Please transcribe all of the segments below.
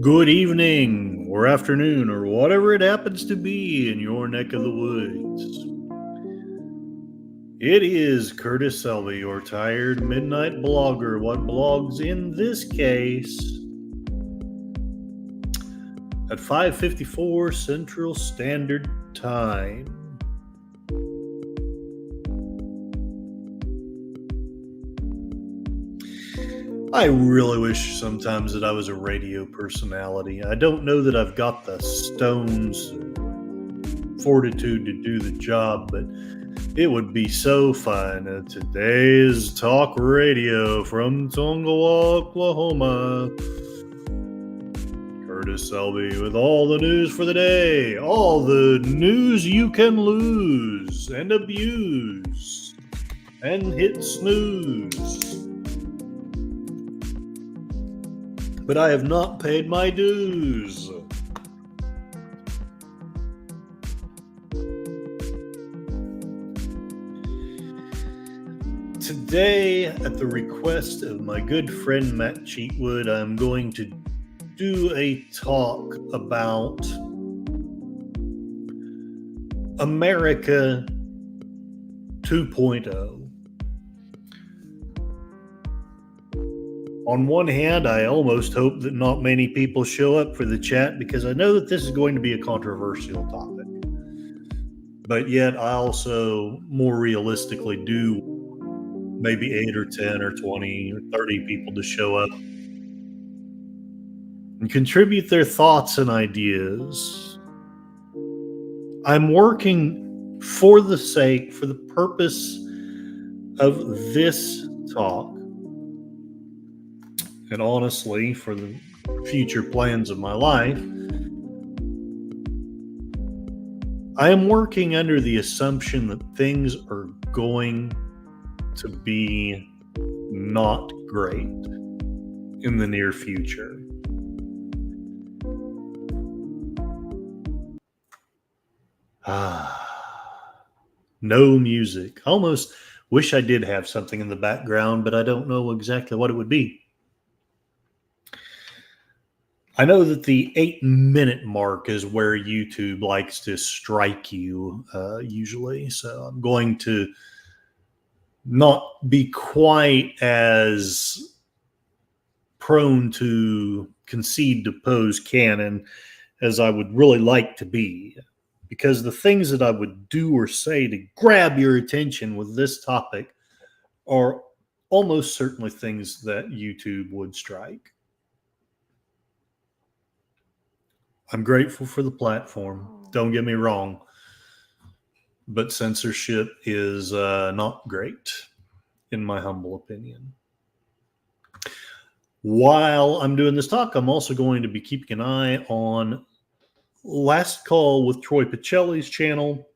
Good evening, or afternoon, or whatever it happens to be in your neck of the woods. It is Curtis Selby, your tired midnight blogger. What blogs in this case at 5:54 Central Standard Time. I really wish sometimes that I was a radio personality. I don't know that I've got the stones, fortitude to do the job, but it would be so fun. Today's talk radio from Tongawa, Oklahoma. Curtis Selby with all the news for the day. All the news you can lose and abuse and hit snooze. But I have not paid my dues. Today, at the request of my good friend Matt Cheatwood, I'm going to do a talk about America 2.0. On one hand, I almost hope that not many people show up for the chat because I know that this is going to be a controversial topic. But yet, I also more realistically do maybe 8 or 10 or 20 or 30 people to show up and contribute their thoughts and ideas. I'm working for the purpose of this talk, and honestly, for the future plans of my life. I am working under the assumption that things are going to be not great in the near future. No music. Almost wish I did have something in the background, but I don't know exactly what it would be. I know that the 8-minute mark is where YouTube likes to strike you usually, so I'm going to not be quite as prone to concede to Poe's canon as I would really like to be, because the things that I would do or say to grab your attention with this topic are almost certainly things that YouTube would strike. I'm grateful for the platform. Don't get me wrong. But censorship is not great, in my humble opinion. While I'm doing this talk, I'm also going to be keeping an eye on Last Call with Troy Pacelli's channel.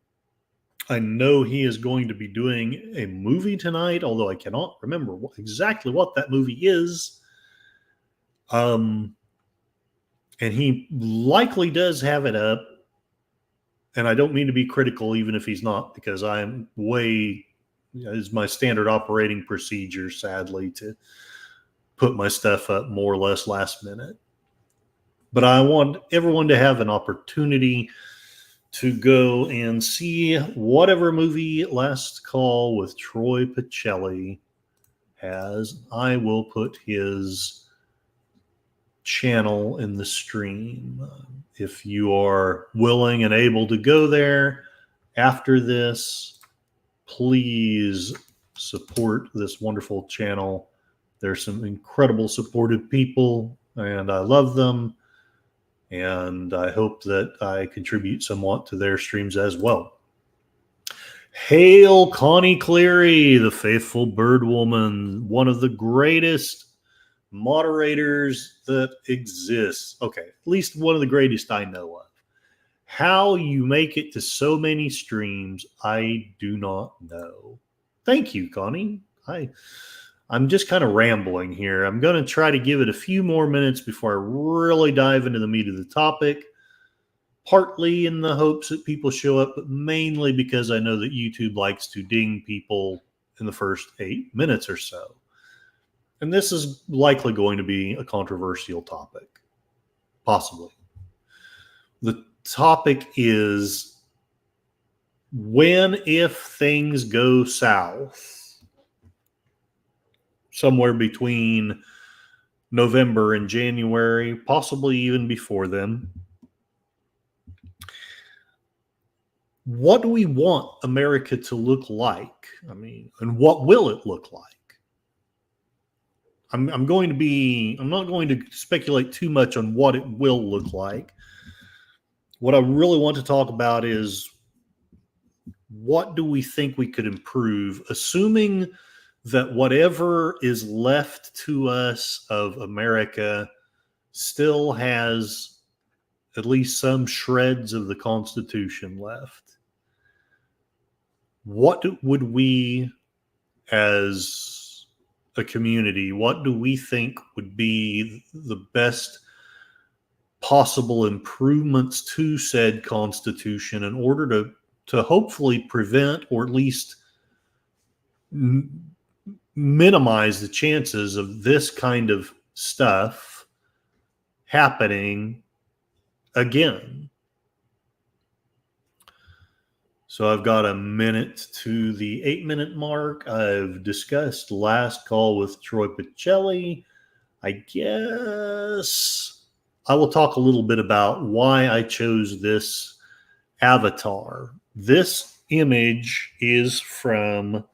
I know he is going to be doing a movie tonight, although I cannot remember exactly what that movie is. And he likely does have it up. And I don't mean to be critical, even if he's not, because I'm it's my standard operating procedure, sadly, to put my stuff up more or less last minute. But I want everyone to have an opportunity to go and see whatever movie Last Call with Troy Pacelli has. I will put his channel in the stream. If you are willing and able to go there after this, please support this wonderful channel. There's some incredible supportive people, and I love them. And I hope that I contribute somewhat to their streams as well. Hail Connie Cleary, the faithful bird woman, one of the greatest moderators that exists. Okay, at least one of the greatest I know of. How you make it to so many streams, I do not know. Thank you, Connie. I'm just kind of rambling here. I'm going to try to give it a few more minutes before I really dive into the meat of the topic, partly in the hopes that people show up, but mainly because I know that YouTube likes to ding people in the first 8 minutes or so. And this is likely going to be a controversial topic. possibly. The topic is when, if things go south, somewhere between November and January, possibly even before then, what do we want America to look like? I mean, and what will it look like? I'm not going to speculate too much on what it will look like. What I really want to talk about is what do we think we could improve, assuming that whatever is left to us of America still has at least some shreds of the Constitution left. What would we, as a community, what do we think would be the best possible improvements to said Constitution in order to hopefully prevent or at least minimize the chances of this kind of stuff happening again? So I've got a minute to the 8-minute mark. I've discussed Last Call with Troy Pacelli. I guess I will talk a little bit about why I chose this avatar. This image is from,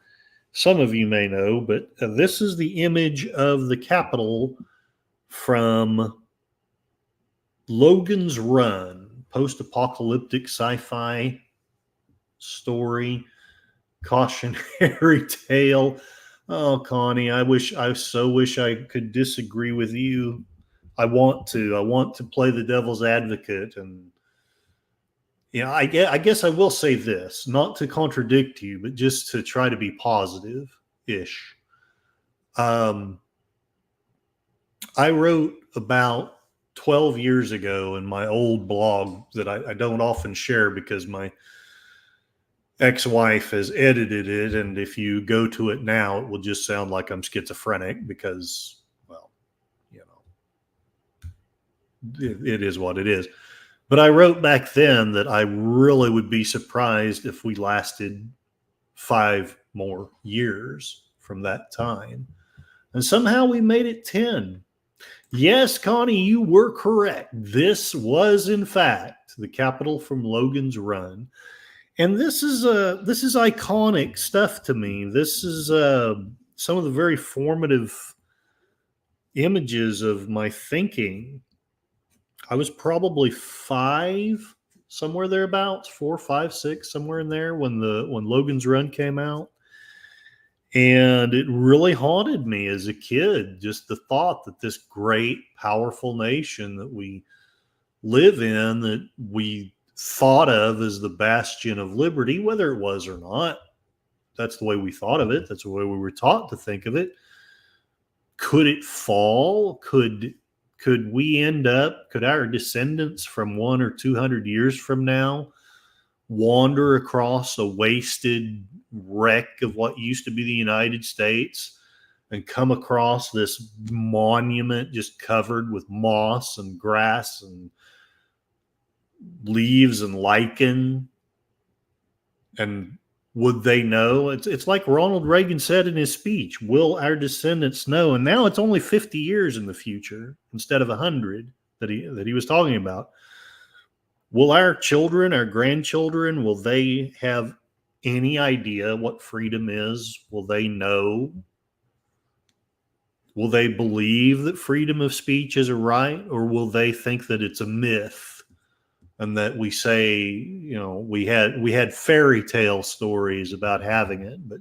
some of you may know, but this is the image of the Capitol from Logan's Run, post-apocalyptic sci-fi story, cautionary tale. Oh, Connie, I so wish I could disagree with you. I want to play the devil's advocate, and I guess I will say this, not to contradict you, but just to try to be positive-ish. I wrote about 12 years ago in my old blog that I don't often share because my ex-wife has edited it, and if you go to it now, it will just sound like I'm schizophrenic because, well, it is what it is. But I wrote back then that I really would be surprised if we lasted 5 more years from that time. And somehow we made it 10. Yes, Connie, you were correct. This was, in fact, the Capitol from Logan's Run. And this is iconic stuff to me. This is some of the very formative images of my thinking. I was probably 5, somewhere thereabouts, 4, 5, 6, somewhere in there when Logan's Run came out. And it really haunted me as a kid, just the thought that this great, powerful nation that we live in, that we thought of as the bastion of liberty, whether it was or not, that's the way we thought of it. That's the way we were taught to think of it. Could it fall? Could we end up, could our descendants from 100 or 200 years from now wander across a wasted wreck of what used to be the United States and come across this monument just covered with moss and grass and leaves and lichen? And would they know? It's like Ronald Reagan said in his speech, will our descendants know? And now it's only 50 years in the future instead of 100 that he was talking about. Will our children, our grandchildren, will they have any idea what freedom is? Will they know? Will they believe that freedom of speech is a right, or will they think that it's a myth? And that we say, we had fairy tale stories about having it, but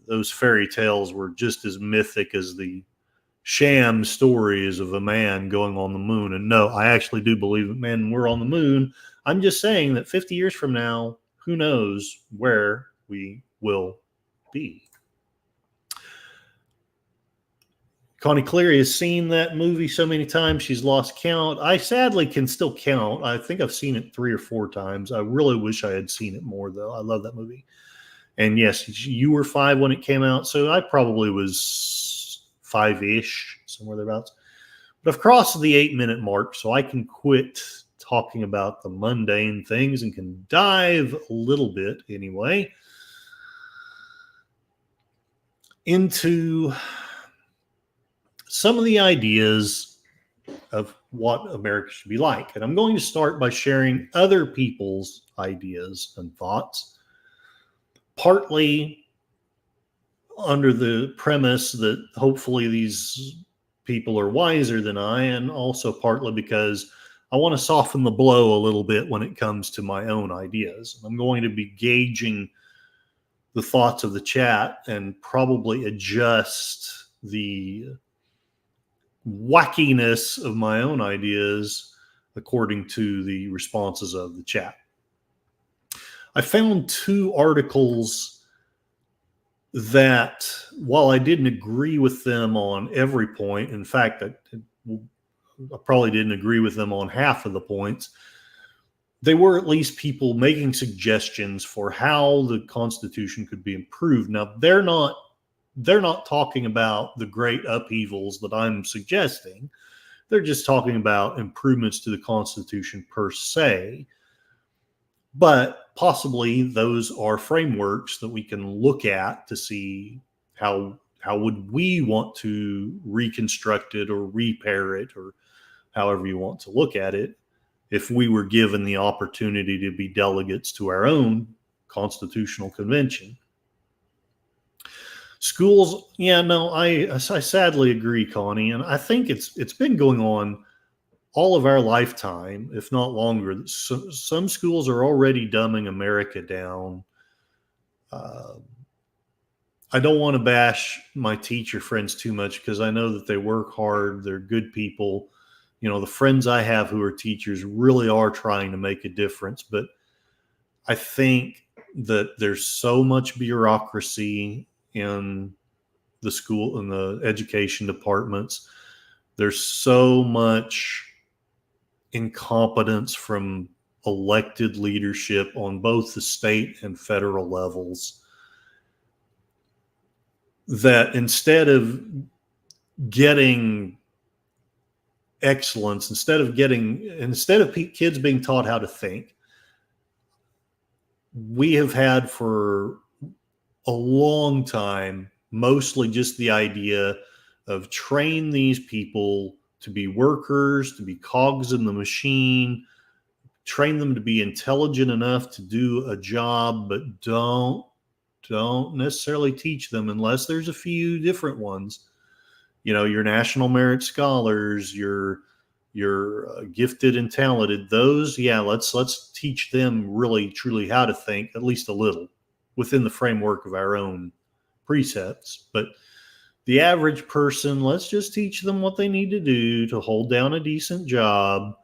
those fairy tales were just as mythic as the sham stories of a man going on the moon. And no, I actually do believe that, man, we're on the moon. I'm just saying that 50 years from now, who knows where we will be. Connie Cleary has seen that movie so many times she's lost count. I sadly can still count. I think I've seen it 3 or 4 times. I really wish I had seen it more, though. I love that movie. And yes, you were 5 when it came out, so I probably was 5-ish, somewhere thereabouts. But I've crossed the 8-minute mark, so I can quit talking about the mundane things and can dive a little bit anyway into some of the ideas of what America should be like. And I'm going to start by sharing other people's ideas and thoughts, partly under the premise that hopefully these people are wiser than I, and also partly because I want to soften the blow a little bit when it comes to my own ideas. I'm going to be gauging the thoughts of the chat and probably adjust the wackiness of my own ideas according to the responses of the chat. I found 2 articles that, while I didn't agree with them on every point, in fact, I probably didn't agree with them on half of the points, they were at least people making suggestions for how the Constitution could be improved. Now, they're not talking about the great upheavals that I'm suggesting. They're just talking about improvements to the Constitution per se. But possibly those are frameworks that we can look at to see how would we want to reconstruct it or repair it, or however you want to look at it, if we were given the opportunity to be delegates to our own constitutional convention. Schools, I sadly agree, Connie, and I think it's been going on all of our lifetime, if not longer. Some schools are already dumbing America down. I don't want to bash my teacher friends too much because I know that they work hard. They're good people. The friends I have who are teachers really are trying to make a difference. But I think that there's so much bureaucracy in the school and the education departments. There's so much incompetence from elected leadership on both the state and federal levels that instead of getting excellence, instead of kids being taught how to think, we have had for a long time mostly just the idea of train these people to be workers, to be cogs in the machine, train them to be intelligent enough to do a job, but don't necessarily teach them, unless there's a few different ones. Your national merit scholars, your gifted and talented, those, let's teach them really truly how to think, at least a little, within the framework of our own precepts. But the average person, let's just teach them what they need to do to hold down a decent job,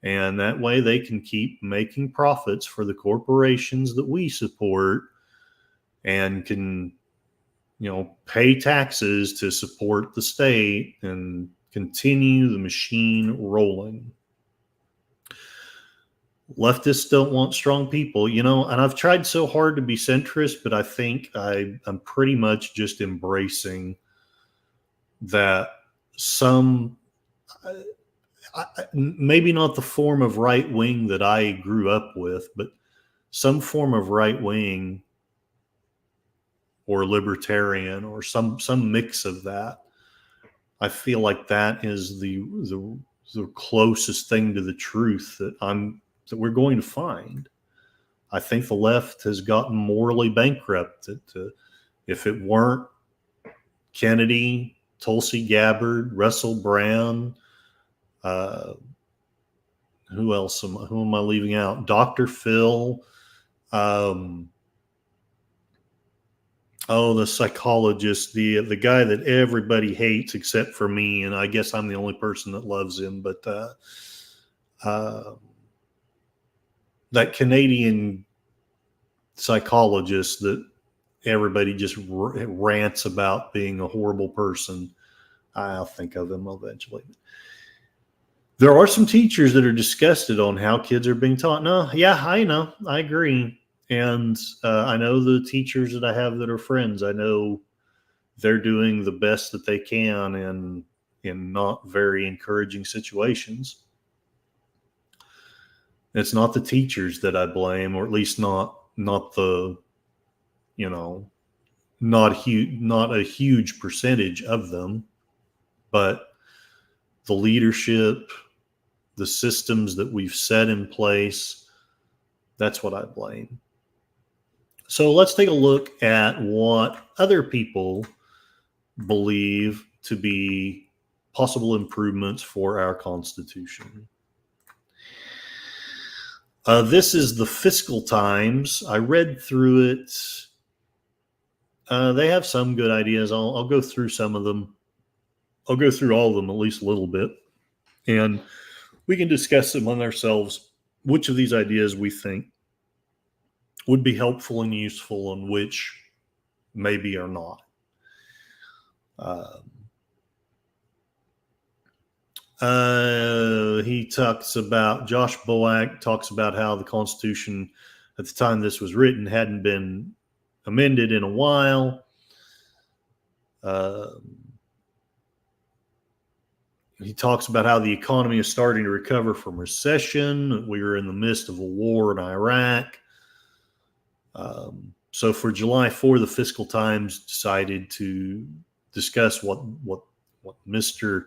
and that way they can keep making profits for the corporations that we support and can pay taxes to support the state and continue the machine rolling. Leftists don't want strong people, and I've tried so hard to be centrist, but I think I'm pretty much just embracing that maybe not the form of right wing that I grew up with, but some form of right wing or libertarian or some mix of that. I feel like that is the closest thing to the truth that we're going to find. I think the left has gotten morally bankrupt. If it weren't Kennedy, Tulsi Gabbard, Russell Brown, who else? Who am I leaving out? Dr. Phil. The psychologist, the guy that everybody hates except for me, and I guess I'm the only person that loves him. But that Canadian psychologist that everybody just rants about being a horrible person, I'll think of him eventually. There are some teachers that are disgusted on how kids are being taught. No, yeah, I know. I agree. And I know the teachers that I have that are friends. I know they're doing the best that they can. And in not very encouraging situations. It's not the teachers that I blame, or at least not the, not a huge percentage of them, but the leadership, the systems that we've set in place. That's what I blame. So let's take a look at what other people believe to be possible improvements for our Constitution. This is the Fiscal Times. I read through it. They have some good ideas. I'll go through some of them. I'll go through all of them at least a little bit. And we can discuss among ourselves which of these ideas we think would be helpful and useful and which maybe are not. He talks about, Josh Boak talks about how the Constitution at the time this was written hadn't been amended in a while. He talks about how the economy is starting to recover from recession. We were in the midst of a war in Iraq. So for July 4, the Fiscal Times decided to discuss what Mr.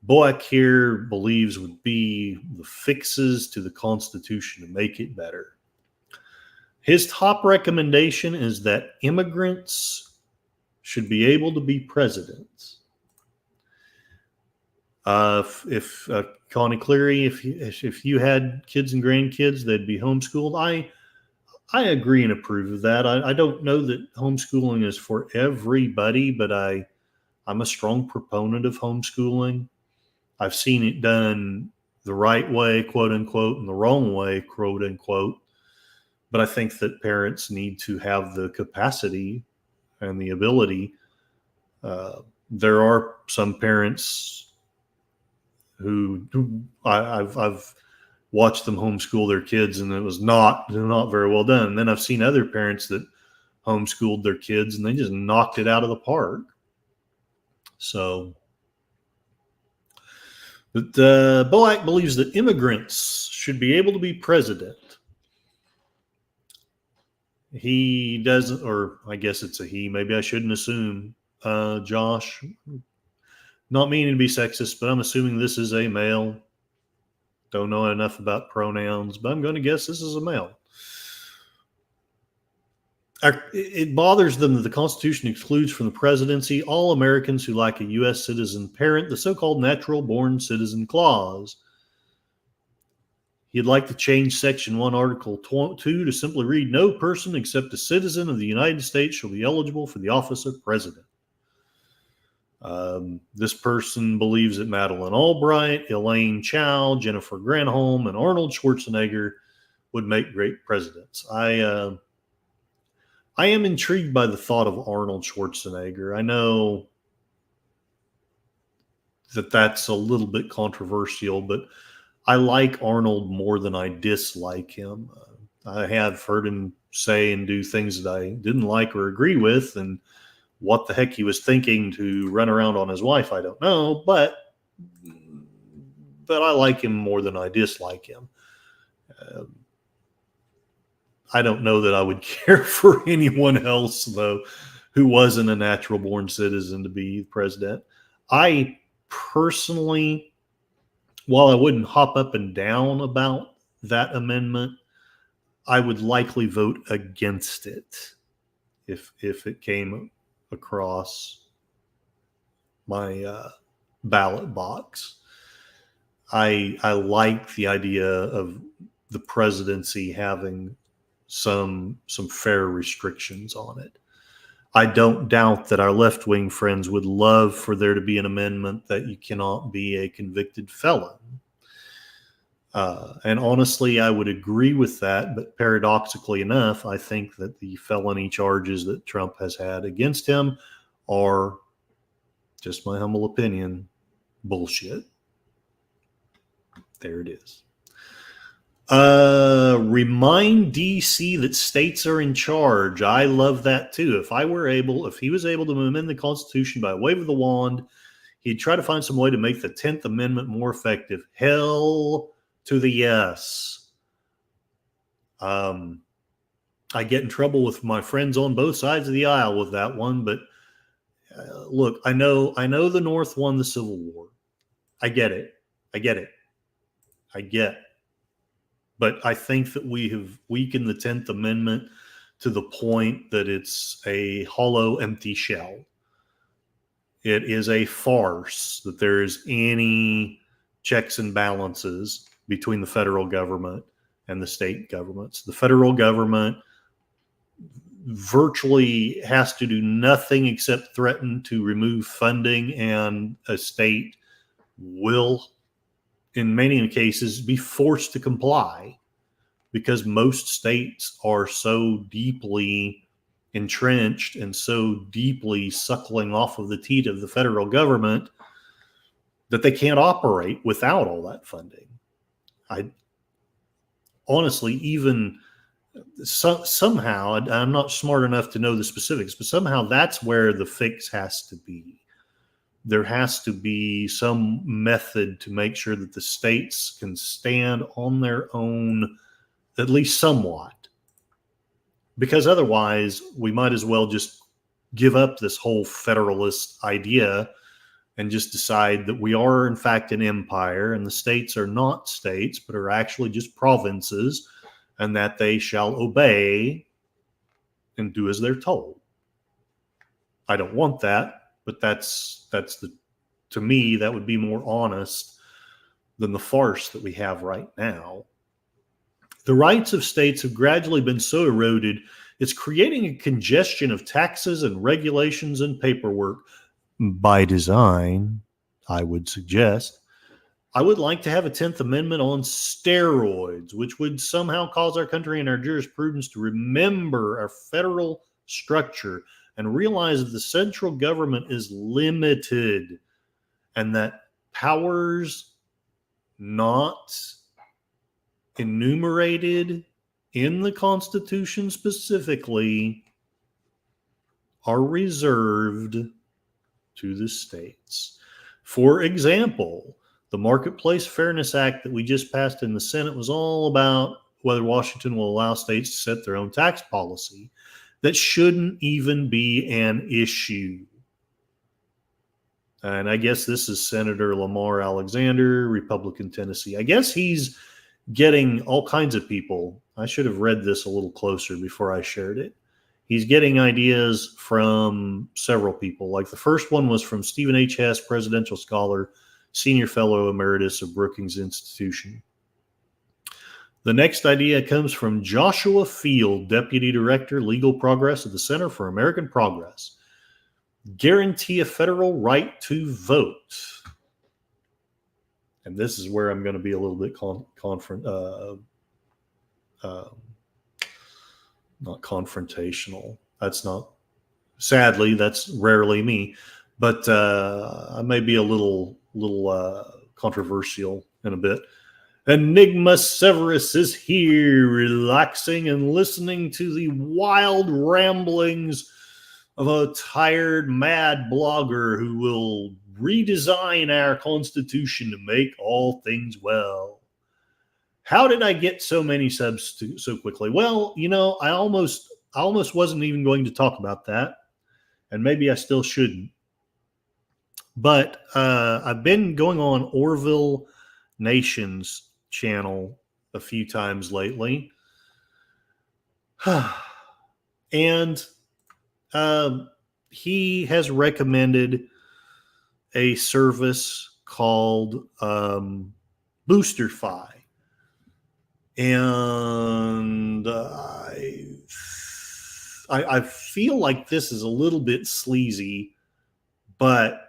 Boak here believes would be the fixes to the Constitution to make it better. His top recommendation is that immigrants should be able to be presidents. If Connie Cleary, if you had kids and grandkids, they'd be homeschooled. I agree and approve of that. I don't know that homeschooling is for everybody, but I'm a strong proponent of homeschooling. I've seen it done the right way, quote unquote, and the wrong way, quote unquote. But I think that parents need to have the capacity and the ability. There are some parents who I've watched them homeschool their kids, and it was not very well done. And then I've seen other parents that homeschooled their kids, and they just knocked it out of the park. So, but Boak believes that immigrants should be able to be president. He doesn't, or I guess it's a he. Maybe I shouldn't assume. Josh, not meaning to be sexist, but I'm assuming this is a male. Don't know enough about pronouns, but I'm going to guess this is a male. It bothers them that the Constitution excludes from the presidency all Americans who, like a U.S. citizen parent, the so-called natural-born citizen clause. He'd like to change Section 1, Article 2 to simply read, no person except a citizen of the United States shall be eligible for the office of president. This person believes that Madeleine Albright, Elaine Chao, Jennifer Granholm, and Arnold Schwarzenegger would make great presidents. I am intrigued by the thought of Arnold Schwarzenegger. I know that that's a little bit controversial, but I like Arnold more than I dislike him. I have heard him say and do things that I didn't like or agree with, and what the heck he was thinking to run around on his wife, I don't know, but I like him more than I dislike him. I don't know that I would care for anyone else, though, who wasn't a natural-born citizen to be president. I personally, while I wouldn't hop up and down about that amendment, I would likely vote against it if it came across my ballot box. I like the idea of the presidency having some fair restrictions on it. I don't doubt that our left-wing friends would love for there to be an amendment that you cannot be a convicted felon. And honestly, I would agree with that, but paradoxically enough, I think that the felony charges that Trump has had against him are, just my humble opinion, bullshit. There it is. Remind DC that states are in charge. I love that too. If he was able to amend the Constitution by a wave of the wand, He'd try to find some way to make the 10th Amendment more effective. Hell to the yes. I get in trouble with my friends on both sides of the aisle with that one, but look, I know the North won the Civil War. I get it. But I think that we have weakened the 10th Amendment to the point that it's a hollow, empty shell. It is a farce that there is any checks and balances between the federal government and the state governments. The federal government virtually has to do nothing except threaten to remove funding, and a state will, in many cases, be forced to comply, because most states are so deeply entrenched and so deeply suckling off of the teat of the federal government that they can't operate without all that funding. I honestly, even somehow, I'm not smart enough to know the specifics, but somehow that's where the fix has to be. There has to be some method to make sure that the states can stand on their own, at least somewhat. Because otherwise, we might as well just give up this whole federalist idea and just decide that we are, in fact, an empire, and the states are not states, but are actually just provinces, and that they shall obey and do as they're told. I don't want that, but to me, that would be more honest than the farce that we have right now. The rights of states have gradually been so eroded, it's creating a congestion of taxes and regulations and paperwork by design, I would suggest. I would like to have a 10th Amendment on steroids, which would somehow cause our country and our jurisprudence to remember our federal structure and realize that the central government is limited and that powers not enumerated in the Constitution specifically are reserved to the states. For example, the Marketplace Fairness Act that we just passed in the Senate was all about whether Washington will allow states to set their own tax policy. That shouldn't even be an issue. And I guess this is Senator Lamar Alexander, Republican Tennessee. I guess he's getting all kinds of people. I should have read this a little closer before I shared it. He's getting ideas from several people. Like the first one was from Stephen H. Hess, presidential scholar, senior fellow emeritus of Brookings Institution. The next idea comes from Joshua Field, Deputy Director, Legal Progress at the Center for American Progress. Guarantee a federal right to vote. And this is where I'm going to be a little bit not confrontational. Sadly, that's rarely me, but I may be a little controversial in a bit. Enigma Severus is here, relaxing and listening to the wild ramblings of a tired, mad blogger who will redesign our Constitution to make all things well. How did I get so many subs so quickly? Well, I almost wasn't even going to talk about that, and maybe I still shouldn't. But I've been going on Orville Nation's channel a few times lately. And he has recommended a service called BoosterFi. And I feel like this is a little bit sleazy, but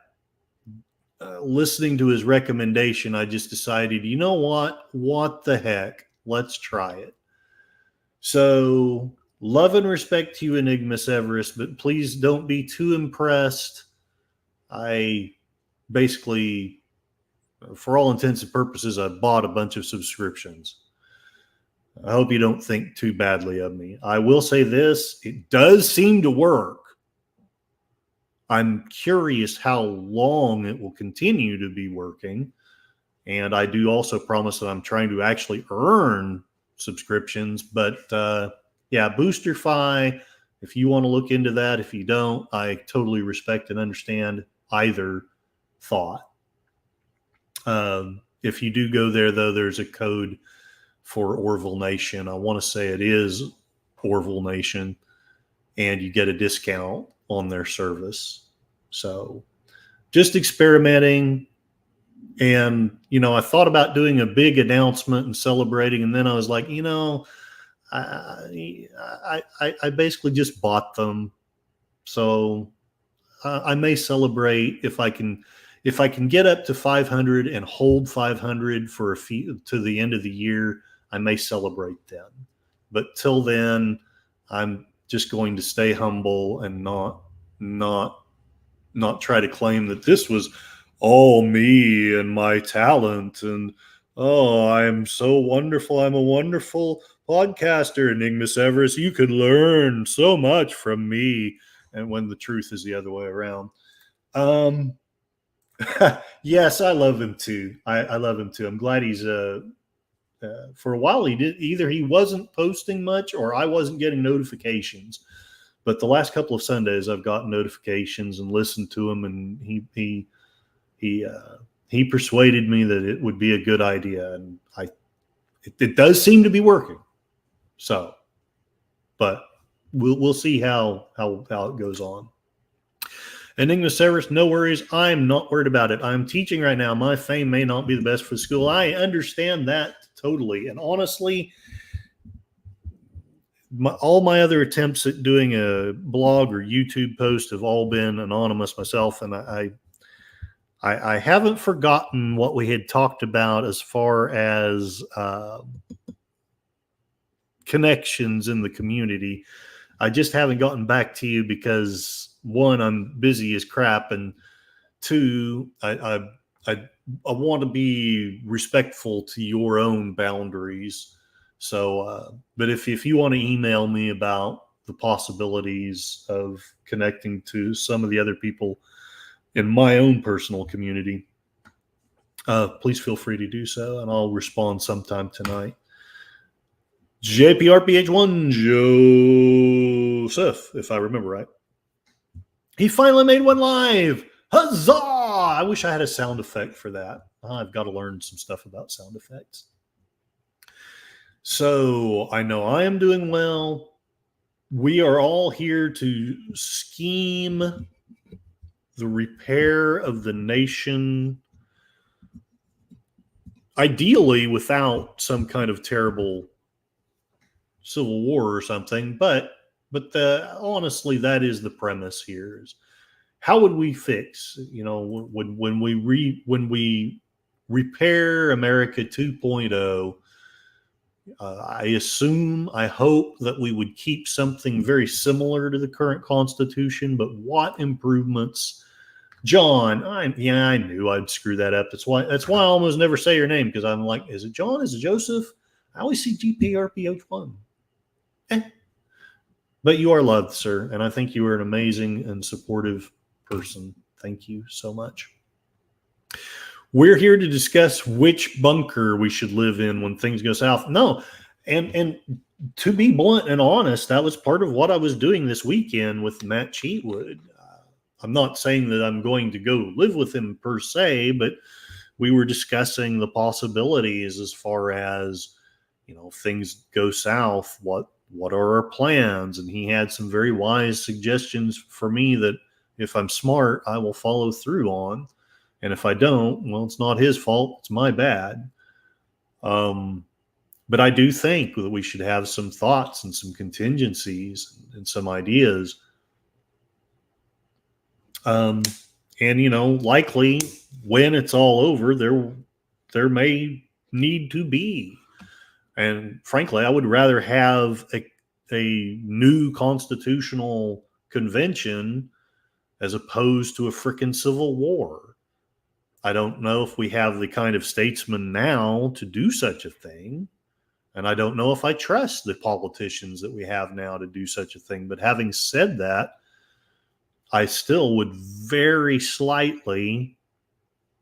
listening to his recommendation, I just decided, you know what? What the heck? Let's try it. So, love and respect to you, Enigma Severus, but please don't be too impressed. I basically, for all intents and purposes, I bought a bunch of subscriptions. I hope you don't think too badly of me. I will say this, it does seem to work. I'm curious how long it will continue to be working. And I do also promise that I'm trying to actually earn subscriptions. But yeah, BoosterFi, if you want to look into that, if you don't, I totally respect and understand either thought. If you do go there, though, there's a code for Orville Nation. I want to say it is Orville Nation, and you get a discount on their service. So just experimenting. And, I thought about doing a big announcement and celebrating. And then I was like, I basically just bought them. So I may celebrate if I can get up to 500 and hold 500 for to the end of the year. I may celebrate then, but till then, I'm just going to stay humble and not try to claim that this was all me and my talent. And, oh, I'm so wonderful. I'm a wonderful podcaster, Enigma Severus. You could learn so much from me. And when the truth is the other way around. Yes, I love him too. I love him too. I'm glad he's for a while he wasn't posting much, or I wasn't getting notifications. But the last couple of Sundays I've gotten notifications and listened to him, and he persuaded me that it would be a good idea, and it does seem to be working. So, but we'll see how it goes on. Enigma Severus, no worries. I'm not worried about it. I'm teaching right now. My fame may not be the best for school. I understand that totally. And honestly, all my other attempts at doing a blog or YouTube post have all been anonymous myself. And I haven't forgotten what we had talked about as far as connections in the community. I just haven't gotten back to you because, one, I'm busy as crap, and two, I want to be respectful to your own boundaries. So, but if you want to email me about the possibilities of connecting to some of the other people in my own personal community, please feel free to do so, and I'll respond sometime tonight. JPRPH1 Joseph, if I remember right. He finally made one live. Huzzah! I wish I had a sound effect for that. I've got to learn some stuff about sound effects. So I know I am doing well. We are all here to scheme the repair of the nation, ideally without some kind of terrible civil war or something, but honestly, that is the premise here. Is how would we fix? When we repair America 2.0, I hope that we would keep something very similar to the current Constitution, but what improvements? John, I knew I'd screw that up. That's why I almost never say your name, because I'm like, is it John? Is it Joseph? I always see GPRPH1. But you are loved, sir, and I think you are an amazing and supportive person. Thank you so much. We're here to discuss which bunker we should live in when things go south. No, and to be blunt and honest, that was part of what I was doing this weekend with Matt Cheatwood. I'm not saying that I'm going to go live with him per se, but we were discussing the possibilities as far as, things go south. What are our plans? And he had some very wise suggestions for me that if I'm smart, I will follow through on. And if I don't, well, it's not his fault. It's my bad. But I do think that we should have some thoughts and some contingencies and some ideas. And, likely when it's all over, there may need to be. And frankly, I would rather have a new constitutional convention as opposed to a frickin' civil war. I don't know if we have the kind of statesmen now to do such a thing. And I don't know if I trust the politicians that we have now to do such a thing. But having said that, I still would very slightly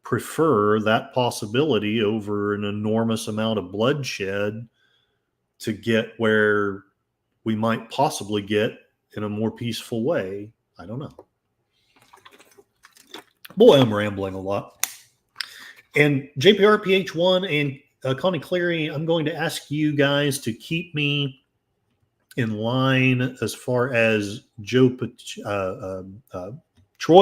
prefer that possibility over an enormous amount of bloodshed to get where we might possibly get in a more peaceful way. I don't know. Boy, I'm rambling a lot. And JPRPH1 and Connie Cleary, I'm going to ask you guys to keep me in line as far as Troy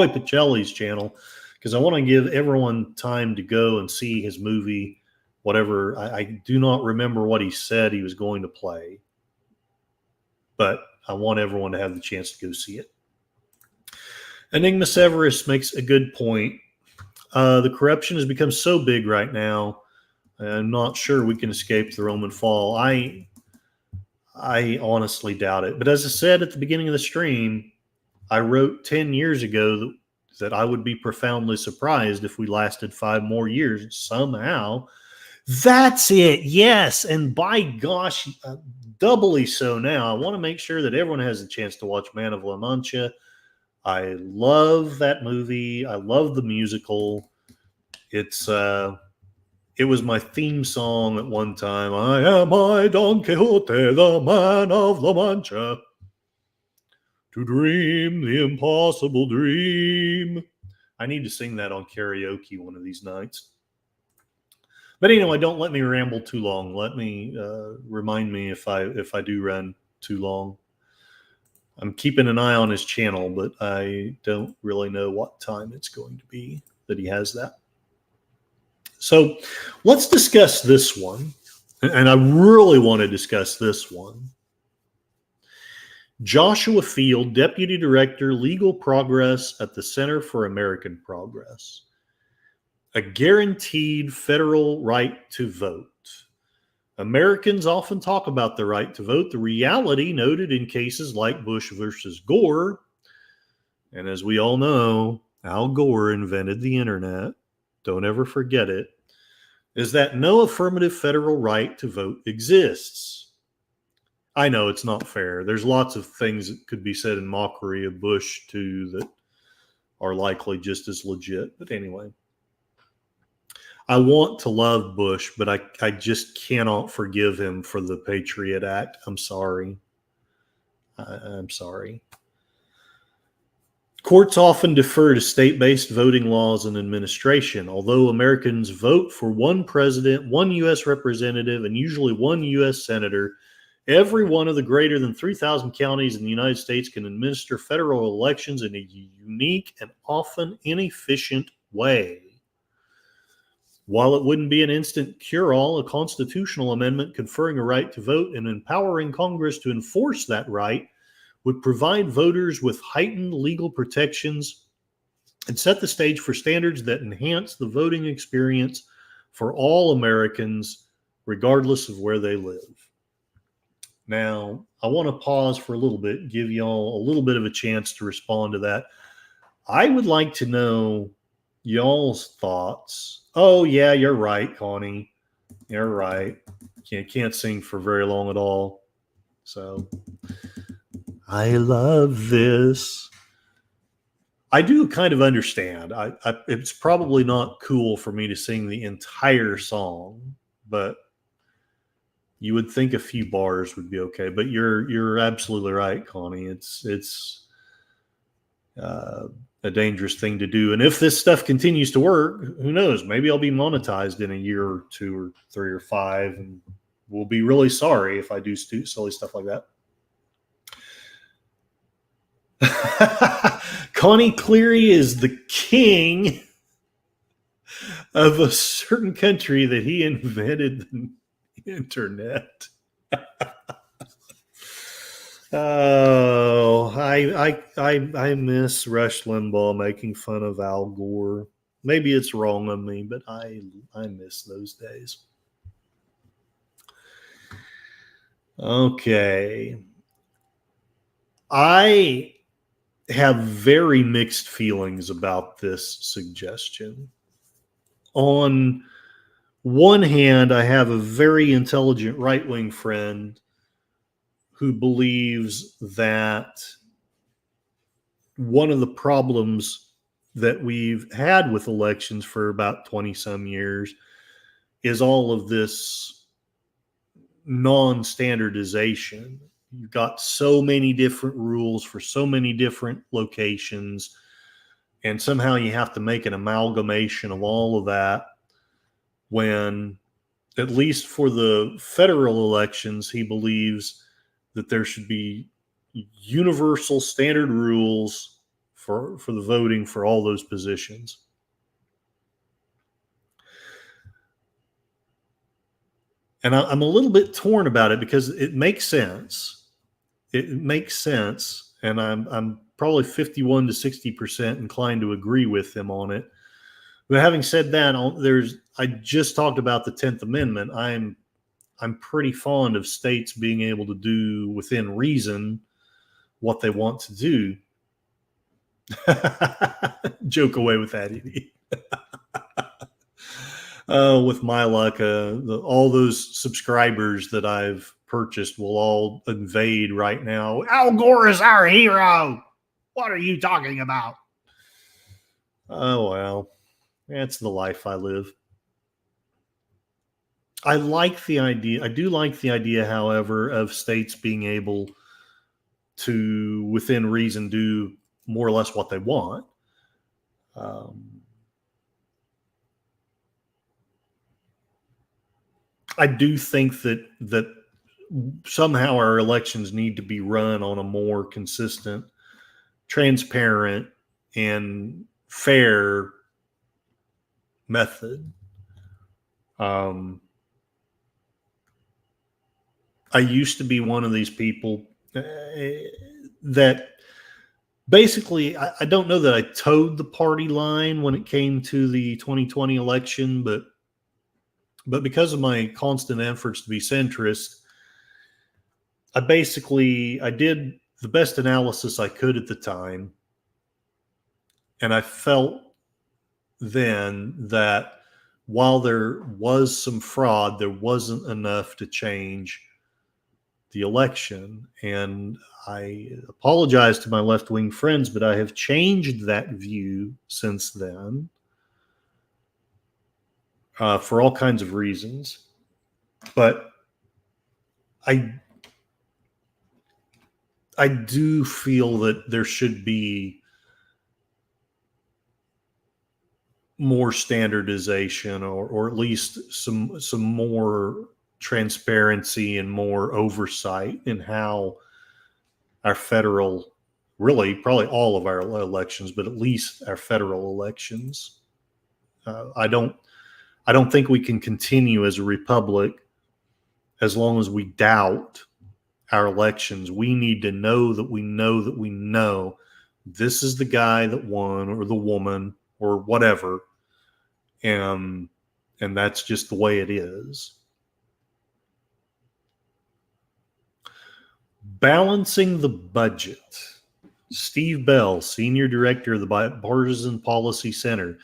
Pacelli's channel, because I want to give everyone time to go and see his movie, whatever. I do not remember what he said he was going to play, but I want everyone to have the chance to go see it. Enigma Severus makes a good point. The corruption has become so big right now, I'm not sure we can escape the Roman fall. I honestly doubt it. But as I said at the beginning of the stream, I wrote 10 years ago that I would be profoundly surprised if we lasted 5 more years somehow. That's it. Yes. And by gosh, doubly so now. I want to make sure that everyone has a chance to watch Man of La Mancha. I love that movie. I love the musical. It was my theme song at one time. I am I Don Quixote, the man of La Mancha, to dream the impossible dream. I need to sing that on karaoke one of these nights. But anyway, don't let me ramble too long. Let me remind me if I do run too long. I'm keeping an eye on his channel, but I don't really know what time it's going to be that he has that. So let's discuss this one. And I really want to discuss this one. Joshua Field, Deputy Director, Legal Progress at the Center for American Progress. A guaranteed federal right to vote. Americans often talk about the right to vote. The reality noted in cases like Bush versus Gore, and as we all know, Al Gore invented the internet. Don't ever forget it. Is that no affirmative federal right to vote exists. I know it's not fair. There's lots of things that could be said in mockery of Bush, too, that are likely just as legit. But anyway, I want to love Bush, but I just cannot forgive him for the Patriot Act. I'm sorry. I'm sorry. Courts often defer to state-based voting laws and administration. Although Americans vote for one president, one U.S. representative, and usually one U.S. senator, every one of the greater than 3,000 counties in the United States can administer federal elections in a unique and often inefficient way. While it wouldn't be an instant cure-all, a constitutional amendment conferring a right to vote and empowering Congress to enforce that right would provide voters with heightened legal protections and set the stage for standards that enhance the voting experience for all Americans, regardless of where they live. Now, I want to pause for a little bit and give y'all a little bit of a chance to respond to that. I would like to know y'all's thoughts. Oh, yeah, you're right, Connie. You're right. Can't sing for very long at all. So, I love this. I do kind of understand. It's probably not cool for me to sing the entire song, but you would think a few bars would be okay. But you're absolutely right, Connie. It's a dangerous thing to do. And if this stuff continues to work, who knows? Maybe I'll be monetized in a year or 2 or 3 or 5, and we'll be really sorry if I do silly stuff like that. Connie Cleary is the king of a certain country that he invented the internet. Oh, I miss Rush Limbaugh making fun of Al Gore. Maybe it's wrong of me, but I miss those days. Okay. I have very mixed feelings about this suggestion. On one hand, I have a very intelligent right-wing friend who believes that one of the problems that we've had with elections for about 20 some years is all of this non-standardization. You've got so many different rules for so many different locations, and somehow you have to make an amalgamation of all of that when, at least for the federal elections, he believes that there should be universal standard rules for the voting for all those positions. And I'm a little bit torn about it because it makes sense. It makes sense, and I'm probably 51 to 60% inclined to agree with him on it. But having said that, I just talked about the 10th Amendment. I'm pretty fond of states being able to do within reason what they want to do. Joke away with that, idiot. With my luck, all those subscribers that I've purchased will all invade right now. Al Gore is our hero. What are you talking about? Oh, well, that's the life I live. I like the idea. I do like the idea, however, of states being able to, within reason, do more or less what they want. I do think that somehow our elections need to be run on a more consistent, transparent, and fair method. I used to be one of these people that basically, I don't know that I towed the party line when it came to the 2020 election, but because of my constant efforts to be centrist, I did the best analysis I could at the time. And I felt then that while there was some fraud, there wasn't enough to change the election. And I apologize to my left-wing friends, but I have changed that view since then for all kinds of reasons. But I do feel that there should be more standardization, or at least some more transparency and more oversight in how our federal, really probably all of our elections, but at least our federal elections. I don't think we can continue as a republic as long as we doubt our elections. We need to know that we know this is the guy that won, or the woman, or whatever. And that's just the way it is. Balancing the budget. Steve Bell, Senior Director of the Bipartisan Policy Center,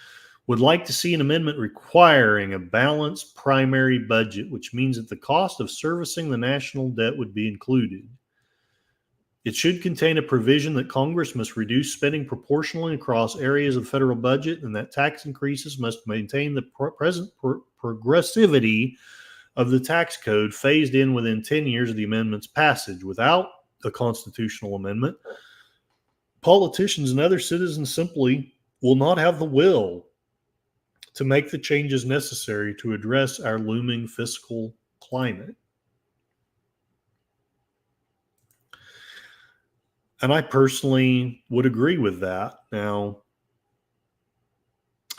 would like to see an amendment requiring a balanced primary budget, which means that the cost of servicing the national debt would be included. It should contain a provision that Congress must reduce spending proportionally across areas of the federal budget, and that tax increases must maintain the present progressivity of the tax code phased in within 10 years of the amendment's passage. Without a constitutional amendment, politicians and other citizens simply will not have the will to make the changes necessary to address our looming fiscal climate. And I personally would agree with that. Now,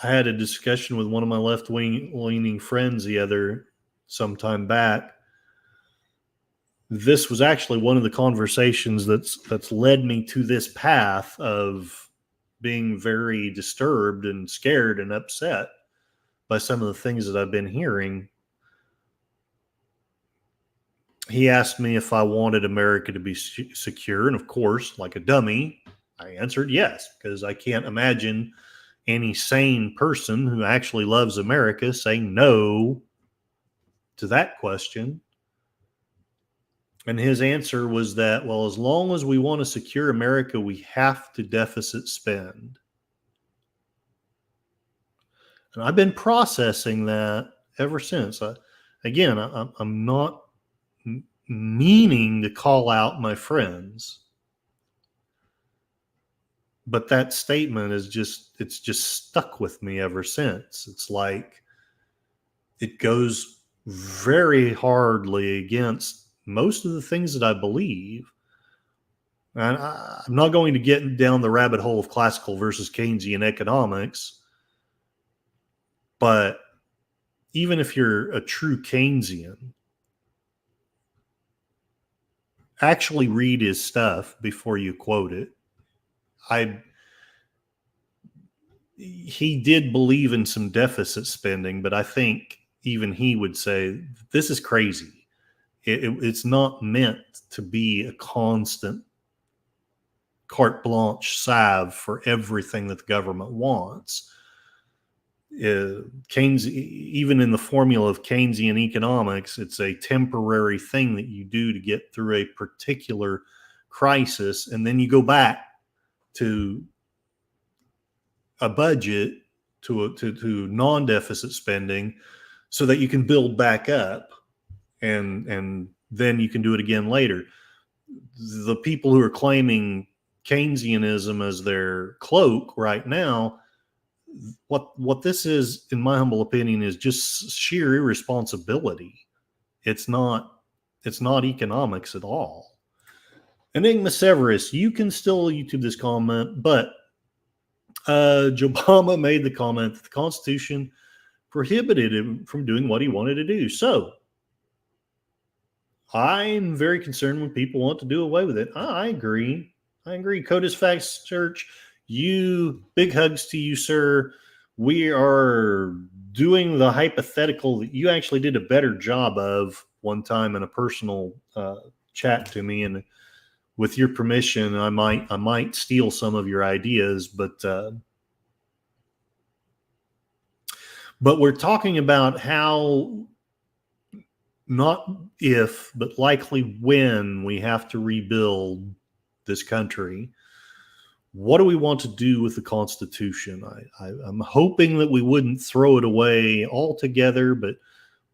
I had a discussion with one of my left-leaning friends some time back. This was actually one of the conversations that's led me to this path of being very disturbed and scared and upset by some of the things that I've been hearing. He asked me if I wanted America to be secure. And of course, like a dummy, I answered yes, because I can't imagine any sane person who actually loves America saying no to that question. And his answer was that, well, as long as we want to secure America, we have to deficit spend. And I've been processing that ever since. I'm not meaning to call out my friends, but that statement is it's just stuck with me ever since. It's like it goes very hardly against most of the things that I believe. And I'm not going to get down the rabbit hole of classical versus Keynesian economics, but even if you're a true Keynesian, actually read his stuff before you quote it. He did believe in some deficit spending, but I think even he would say this is crazy. It's not meant to be a constant carte blanche salve for everything that the government wants. Keynes, even in the formula of Keynesian economics, it's a temporary thing that you do to get through a particular crisis, and then you go back to a budget, to non-deficit spending, so that you can build back up, and then you can do it again later. The people who are claiming Keynesianism as their cloak right now, what this is, in my humble opinion, is just sheer irresponsibility. It's not economics at all. Enigma Severus, you can still YouTube this comment, but Obama made the comment that the Constitution prohibited him from doing what he wanted to do. So I'm very concerned when people want to do away with it. I agree. Codis Facts Church, big hugs to you, sir. We are doing the hypothetical that you actually did a better job of one time in a personal chat to me, and with your permission, I might steal some of your ideas, but we're talking about how, not if, but likely when we have to rebuild this country. What do we want to do with the Constitution? I'm hoping that we wouldn't throw it away altogether, but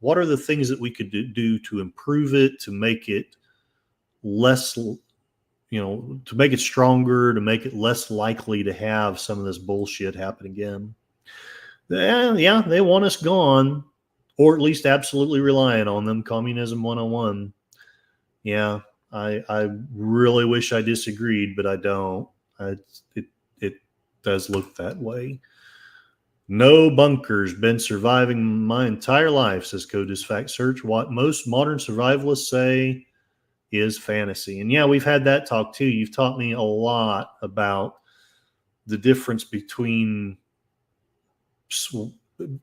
what are the things that we could do to improve it, to make it less, to make it stronger, to make it less likely to have some of this bullshit happen again? Yeah, they want us gone, or at least absolutely reliant on them. Communism 101. Yeah, I really wish I disagreed, but I don't. It does look that way. No bunkers. Been surviving my entire life, says Codis Fact Search. What most modern survivalists say is fantasy. And yeah, we've had that talk too. You've taught me a lot about the difference between,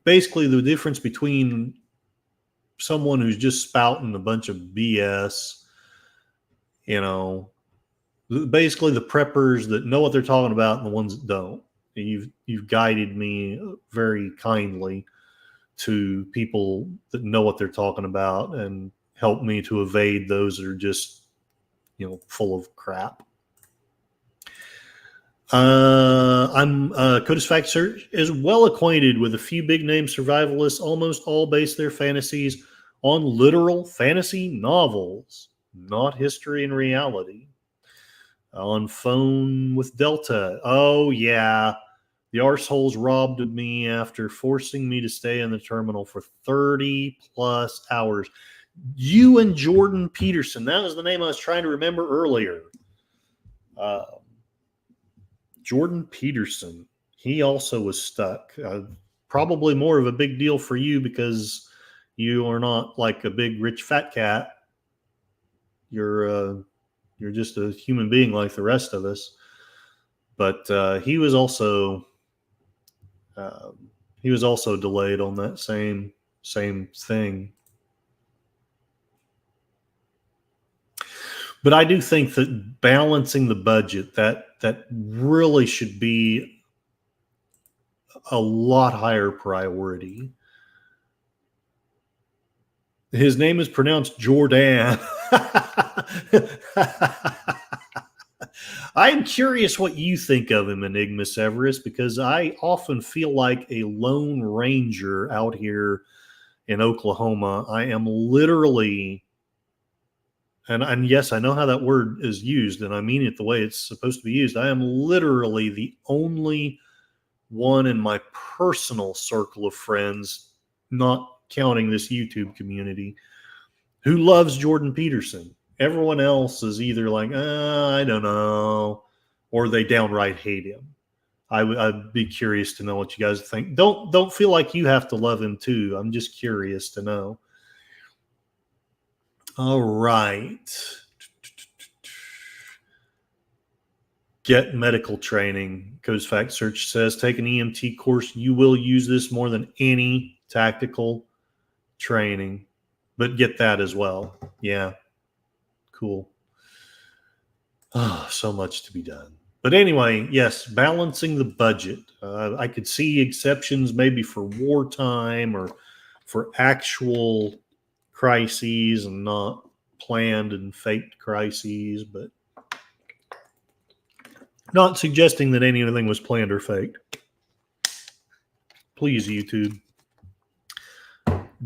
basically the difference between someone who's just spouting a bunch of BS, basically the preppers that know what they're talking about and the ones that don't. You've guided me very kindly to people that know what they're talking about and help me to evade those that are just, full of crap. I'm Codis Fact Search is well acquainted with a few big name survivalists. Almost all base their fantasies on literal fantasy novels, not history and reality. On phone with Delta. Oh, yeah. The arseholes robbed me after forcing me to stay in the terminal for 30 plus hours. You and Jordan Peterson. That was the name I was trying to remember earlier. Jordan Peterson. He also was stuck. Probably more of a big deal for you because you are not like a big rich fat cat. You're just a human being like the rest of us. But he was also delayed on that same thing. But I do think that balancing the budget, that really should be a lot higher priority. His name is pronounced Jordan. I'm curious what you think of him, Enigma Severus, because I often feel like a lone ranger out here in Oklahoma. I am literally, and yes, I know how that word is used, and I mean it the way it's supposed to be used. I am literally the only one in my personal circle of friends, not counting this YouTube community, who loves Jordan Peterson. Everyone else is either like, I don't know, or they downright hate him. I'd be curious to know what you guys think. Don't feel like you have to love him too. I'm just curious to know. All right. Get medical training. Codes Fact Search says take an EMT course. You will use this more than any tactical training, but get that as well. Yeah. Cool. Oh, so much to be done. But anyway, yes, balancing the budget. I could see exceptions maybe for wartime or for actual crises and not planned and faked crises, but not suggesting that anything was planned or faked. Please, YouTube,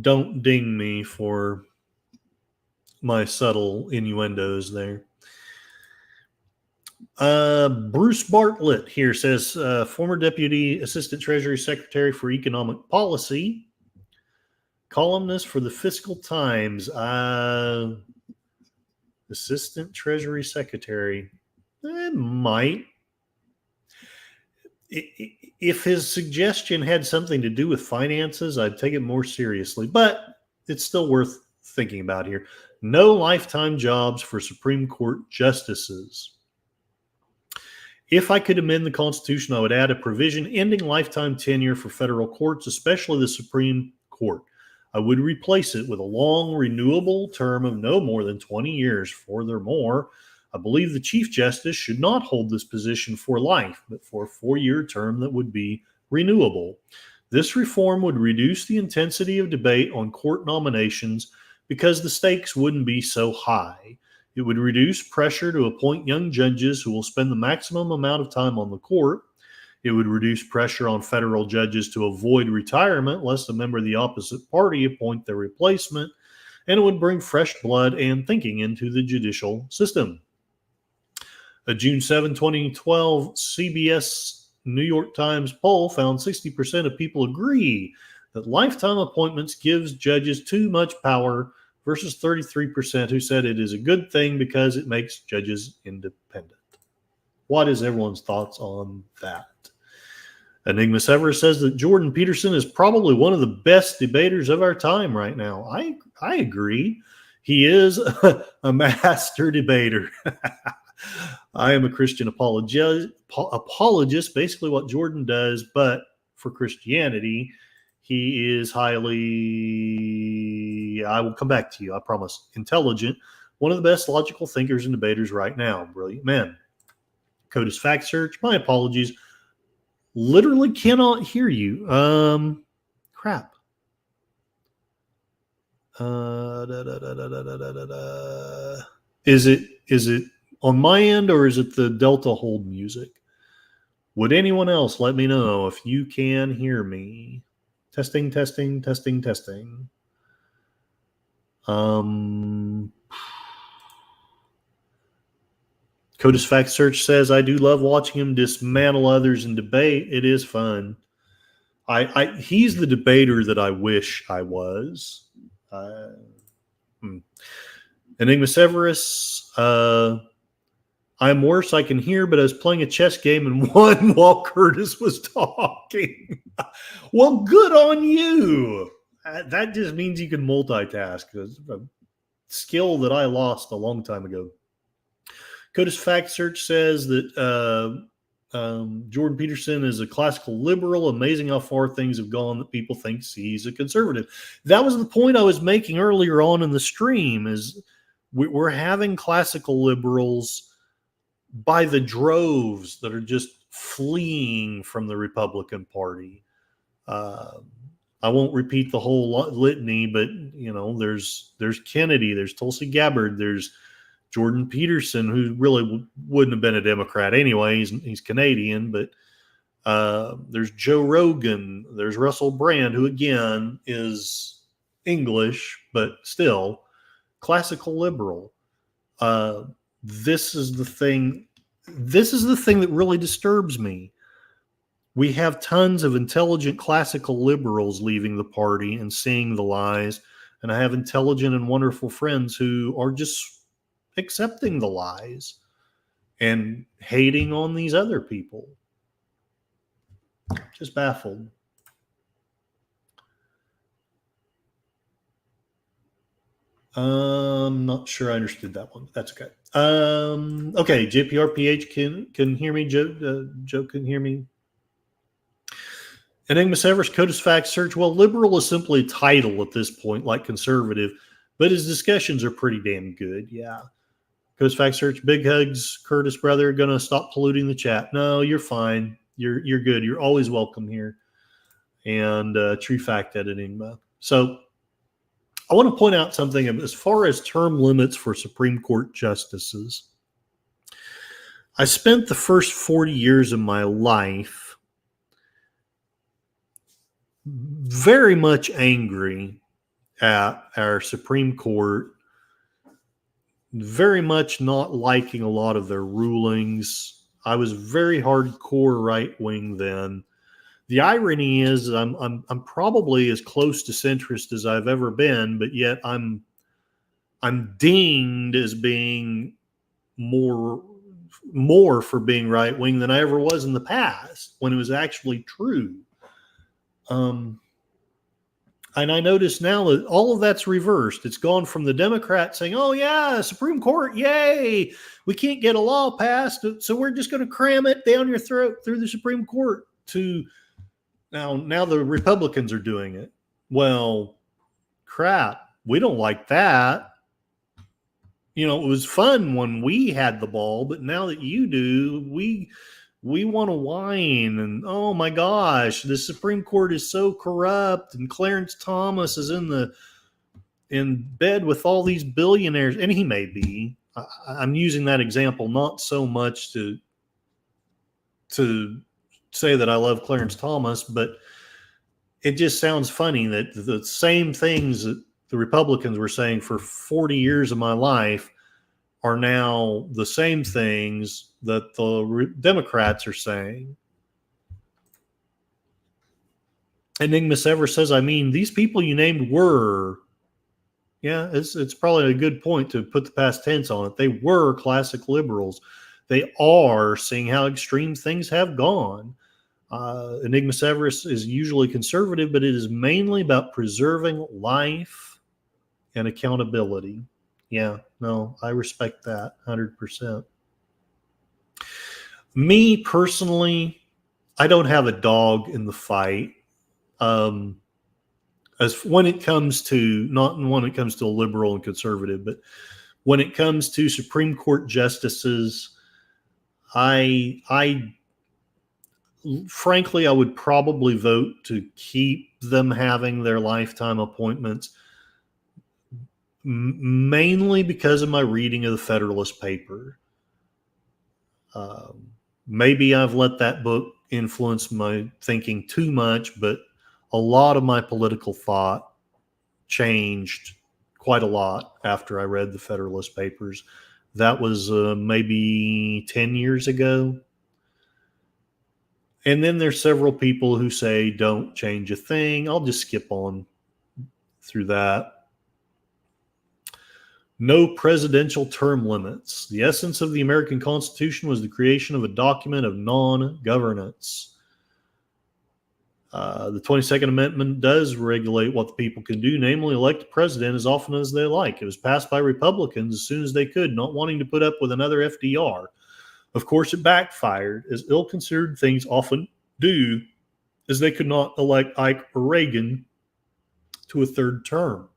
don't ding me for my subtle innuendos there. Bruce Bartlett here says, former Deputy Assistant Treasury Secretary for Economic Policy, columnist for the Fiscal Times, Assistant Treasury Secretary. Might. If his suggestion had something to do with finances, I'd take it more seriously, but it's still worth thinking about here. No lifetime jobs for Supreme Court justices. If I could amend the Constitution, I would add a provision ending lifetime tenure for federal courts, especially the Supreme Court. I would replace it with a long, renewable term of no more than 20 years. Furthermore, I believe the Chief Justice should not hold this position for life, but for a 4-year term that would be renewable. This reform would reduce the intensity of debate on court nominations because the stakes wouldn't be so high. It would reduce pressure to appoint young judges who will spend the maximum amount of time on the court. It would reduce pressure on federal judges to avoid retirement lest a member of the opposite party appoint their replacement, and it would bring fresh blood and thinking into the judicial system. A June 7, 2012 CBS New York Times poll found 60% of people agree that lifetime appointments gives judges too much power versus 33% who said it is a good thing because it makes judges independent. What is everyone's thoughts on that? Enigma Severus says that Jordan Peterson is probably one of the best debaters of our time right now. I agree. He is a master debater. I am a Christian apologist, basically what Jordan does, but for Christianity, he is highly, I will come back to you, I promise, intelligent, one of the best logical thinkers and debaters right now. Brilliant man. Codis Fact Search, my apologies. Literally cannot hear you. Crap. Is it on my end, or is it the Delta hold music? Would anyone else let me know if you can hear me? Testing. Codis Fact Search says, I do love watching him dismantle others in debate. It is fun. He's the debater that I wish I was. Enigma Severus, I'm worse. I can hear, but I was playing a chess game and won while Curtis was talking. Well, good on you. That just means you can multitask. It's a skill that I lost a long time ago. Codis Fact Search says that Jordan Peterson is a classical liberal. Amazing how far things have gone that people think he's a conservative. That was the point I was making earlier on in the stream, is we're having classical liberals by the droves that are just fleeing from the Republican Party. I won't repeat the whole litany, but there's Kennedy, there's Tulsi Gabbard, there's Jordan Peterson, who really wouldn't have been a Democrat anyway. He's Canadian, but there's Joe Rogan. There's Russell Brand, who again is English, but still classical liberal. This is the thing. This is the thing that really disturbs me. We have tons of intelligent classical liberals leaving the party and seeing the lies, and I have intelligent and wonderful friends who are just accepting the lies and hating on these other people. Just baffled. Not sure I understood that one. That's okay. Okay, JPRPH can hear me. Joe can hear me. Enigma Severus, CODIS Fact Search. Well, liberal is simply a title at this point, like conservative, but his discussions are pretty damn good. Yeah. CODIS Fact Search. Big hugs, Curtis, brother. Gonna stop polluting the chat. No, you're fine. You're good. You're always welcome here. And True Fact at Enigma. So I want to point out something as far as term limits for Supreme Court justices. I spent the first 40 years of my life very much angry at our Supreme Court, very much not liking a lot of their rulings. I was very hardcore right wing then. The irony is I'm probably as close to centrist as I've ever been, but yet I'm dinged as being more for being right wing than I ever was in the past when it was actually true. And I notice now that all of that's reversed. It's gone from the Democrats saying, oh, yeah, Supreme Court, yay, we can't get a law passed, so we're just going to cram it down your throat through the Supreme Court, to now the Republicans are doing it. Well, crap, we don't like that. You know, it was fun when we had the ball, but now that you do, we want to whine, and oh my gosh, the Supreme Court is so corrupt, and Clarence Thomas is in bed with all these billionaires, and he may be. I'm using that example not so much to say that I love Clarence Thomas, but it just sounds funny that the same things that the Republicans were saying for 40 years of my life are now the same things that the Democrats are saying. Enigma Sever says, I mean, these people you named were, yeah, it's probably a good point to put the past tense on it. They were classic liberals. They are seeing how extreme things have gone. Enigma Severus is usually conservative, but it is mainly about preserving life and accountability. Yeah, no, I respect that 100%. Me personally, I don't have a dog in the fight. As when it comes to, not when it comes to liberal and conservative, but when it comes to Supreme Court justices, I frankly, I would probably vote to keep them having their lifetime appointments, mainly because of my reading of the Federalist Paper. Maybe I've let that book influence my thinking too much, but a lot of my political thought changed quite a lot after I read the Federalist Papers. That was maybe 10 years ago. And then there's several people who say, don't change a thing. I'll just skip on through that. No presidential term limits. The essence of the American Constitution was the creation of a document of non-governance. The 22nd Amendment does regulate what the people can do, namely elect a president as often as they like. It was passed by Republicans as soon as they could, not wanting to put up with another FDR. Of course, it backfired, as ill-considered things often do, as they could not elect Ike or Reagan to a third term.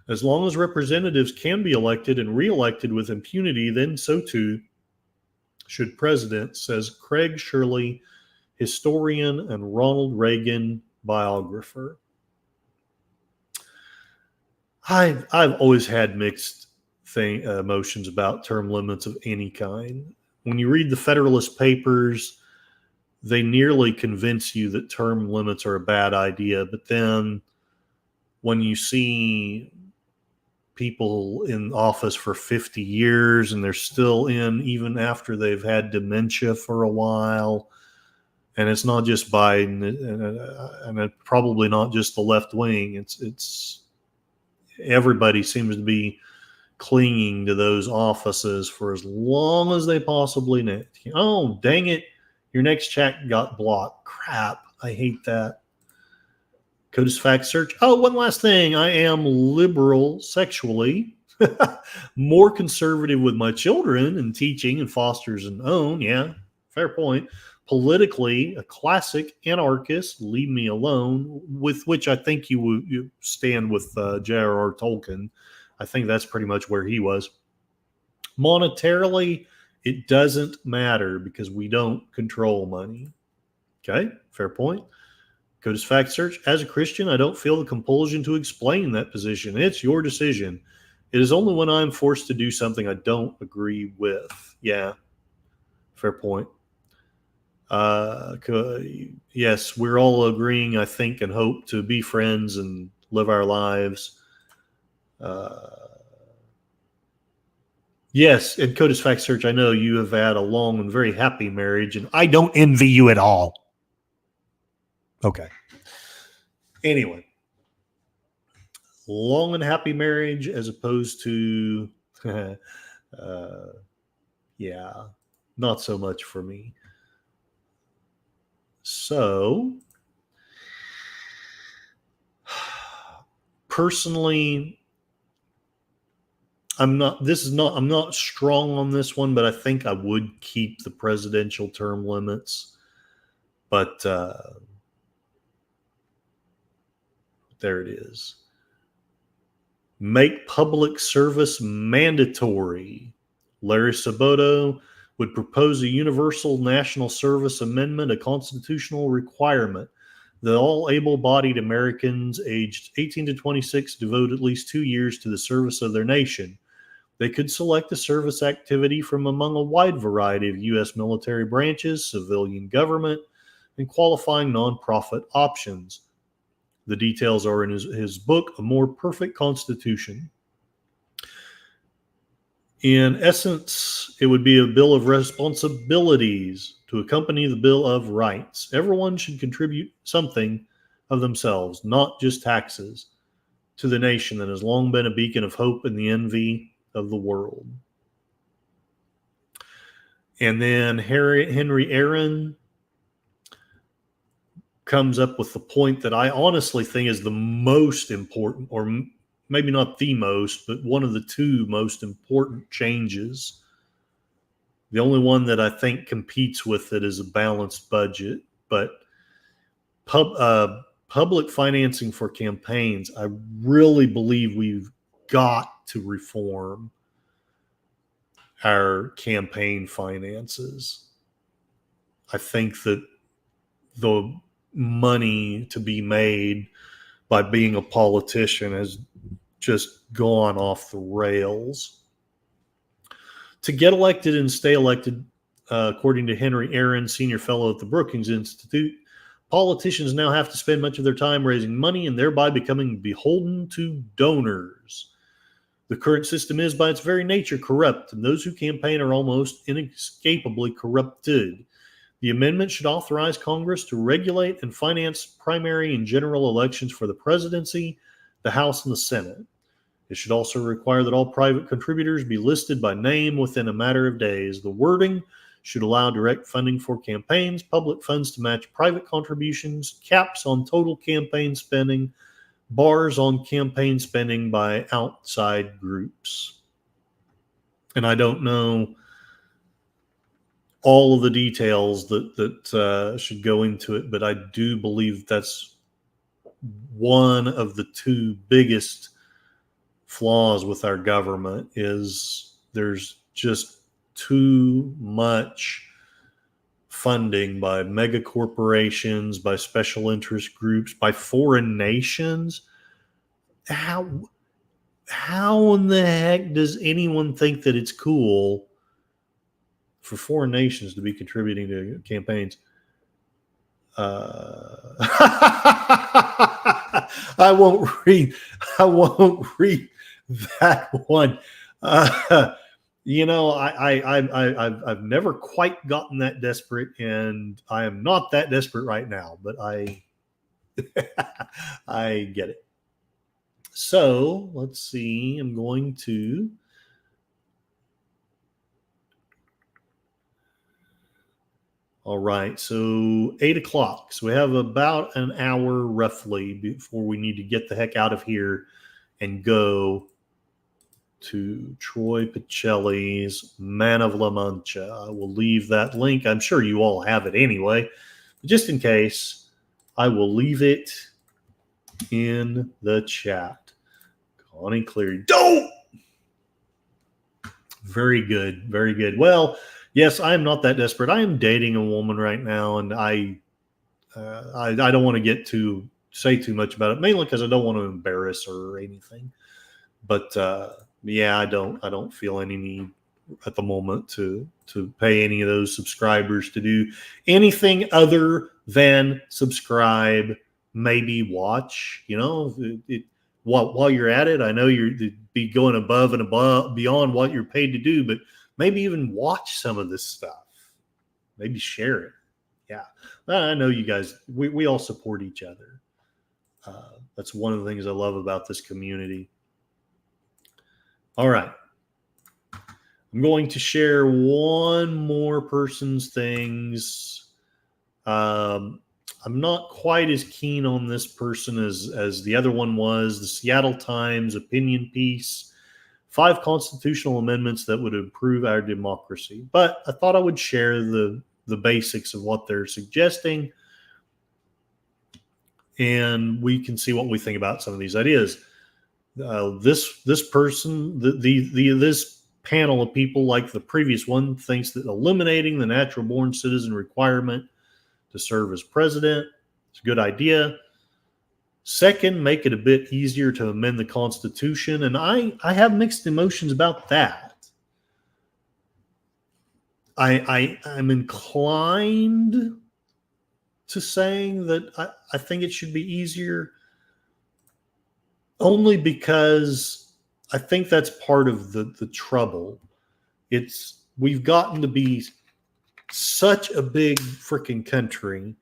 As long as representatives can be elected and reelected with impunity, then so too should presidents, says Craig Shirley, historian and Ronald Reagan biographer. I've always had mixed motions about term limits of any kind. When you read the Federalist Papers, they nearly convince you that term limits are a bad idea. But then when you see people in office for 50 years and they're still in even after they've had dementia for a while, and it's not just Biden, and it's probably not just the left wing, it's everybody seems to be clinging to those offices for as long as they possibly need. Oh, dang it. Your next check got blocked. Crap. I hate that. CODIS fact search. Oh, one last thing. I am liberal sexually, more conservative with my children and teaching and fosters and own. Yeah, fair point. Politically, a classic anarchist, leave me alone, with which I think you stand with J.R.R. Tolkien. I think that's pretty much where he was. Monetarily, it doesn't matter because we don't control money. Okay, fair point. CODIS fact search. As a Christian, I don't feel the compulsion to explain that position. It's your decision. It is only when I'm forced to do something I don't agree with. Yeah, fair point. Yes, we're all agreeing, I think, and hope to be friends and live our lives. Yes, and CODIS fact search. I know you have had a long and very happy marriage, and I don't envy you at all. Okay. Anyway, long and happy marriage as opposed to, yeah, not so much for me. So, personally, I'm not strong on this one, but I think I would keep the presidential term limits. But there it is. Make public service mandatory. Larry Sabato would propose a universal national service amendment, a constitutional requirement that all able-bodied Americans aged 18 to 26 devote at least 2 years to the service of their nation. They could select a service activity from among a wide variety of U.S. military branches, civilian government, and qualifying nonprofit options. The details are in his book, A More Perfect Constitution. In essence, it would be a bill of responsibilities to accompany the Bill of Rights. Everyone should contribute something of themselves, not just taxes, to the nation that has long been a beacon of hope and the envy of the world. And then Henry Aaron comes up with the point that I honestly think is the most important, or maybe not the most, but one of the two most important changes. The only one that I think competes with it is a balanced budget, but public financing for campaigns, I really believe we've got to reform our campaign finances. I think that the money to be made by being a politician has just gone off the rails. To get elected and stay elected, according to Henry Aaron, senior fellow at the Brookings Institute, politicians now have to spend much of their time raising money and thereby becoming beholden to donors. The current system is, by its very nature, corrupt, and those who campaign are almost inescapably corrupted. The amendment should authorize Congress to regulate and finance primary and general elections for the presidency, the House, and the Senate. It should also require that all private contributors be listed by name within a matter of days. The wording should allow direct funding for campaigns, public funds to match private contributions, caps on total campaign spending, bars on campaign spending by outside groups. And I don't know all of the details that should go into it, but I do believe that's one of the two biggest flaws with our government is there's just too much funding by mega corporations, by special interest groups, by foreign nations. how in the heck does anyone think that it's cool for foreign nations to be contributing to campaigns? I won't read. I won't read that one. I've never quite gotten that desperate, and I am not that desperate right now. But I I get it. So let's see. I'm going to. All right, so 8 o'clock. So we have about an hour roughly before we need to get the heck out of here and go to Troy Pacelli's Man of La Mancha. I will leave that link. I'm sure you all have it anyway. But just in case, I will leave it in the chat. Connie Cleary. Don't! Very good. Very good. Well, yes, I am not that desperate. I am dating a woman right now, and I don't want to say too much about it, mainly because I don't want to embarrass her or anything. But yeah, I don't feel any need at the moment to pay any of those subscribers to do anything other than subscribe, maybe watch. While you're at it, I know you'd be going above and beyond what you're paid to do, but maybe even watch some of this stuff. Maybe share it. Yeah, I know you guys. We all support each other. That's one of the things I love about this community. All right. I'm going to share one more person's things. I'm not quite as keen on this person as the other one was. The Seattle Times opinion piece, 5 constitutional amendments that would improve our democracy. But I thought I would share the basics of what they're suggesting, and we can see what we think about some of these ideas. This person, this panel of people, like the previous one, thinks that eliminating the natural born citizen requirement to serve as president is a good idea. Second, make it a bit easier to amend the Constitution, and I have mixed emotions about that. I'm inclined to saying that I think it should be easier, only because I think that's part of the trouble. We've gotten to be such a big freaking country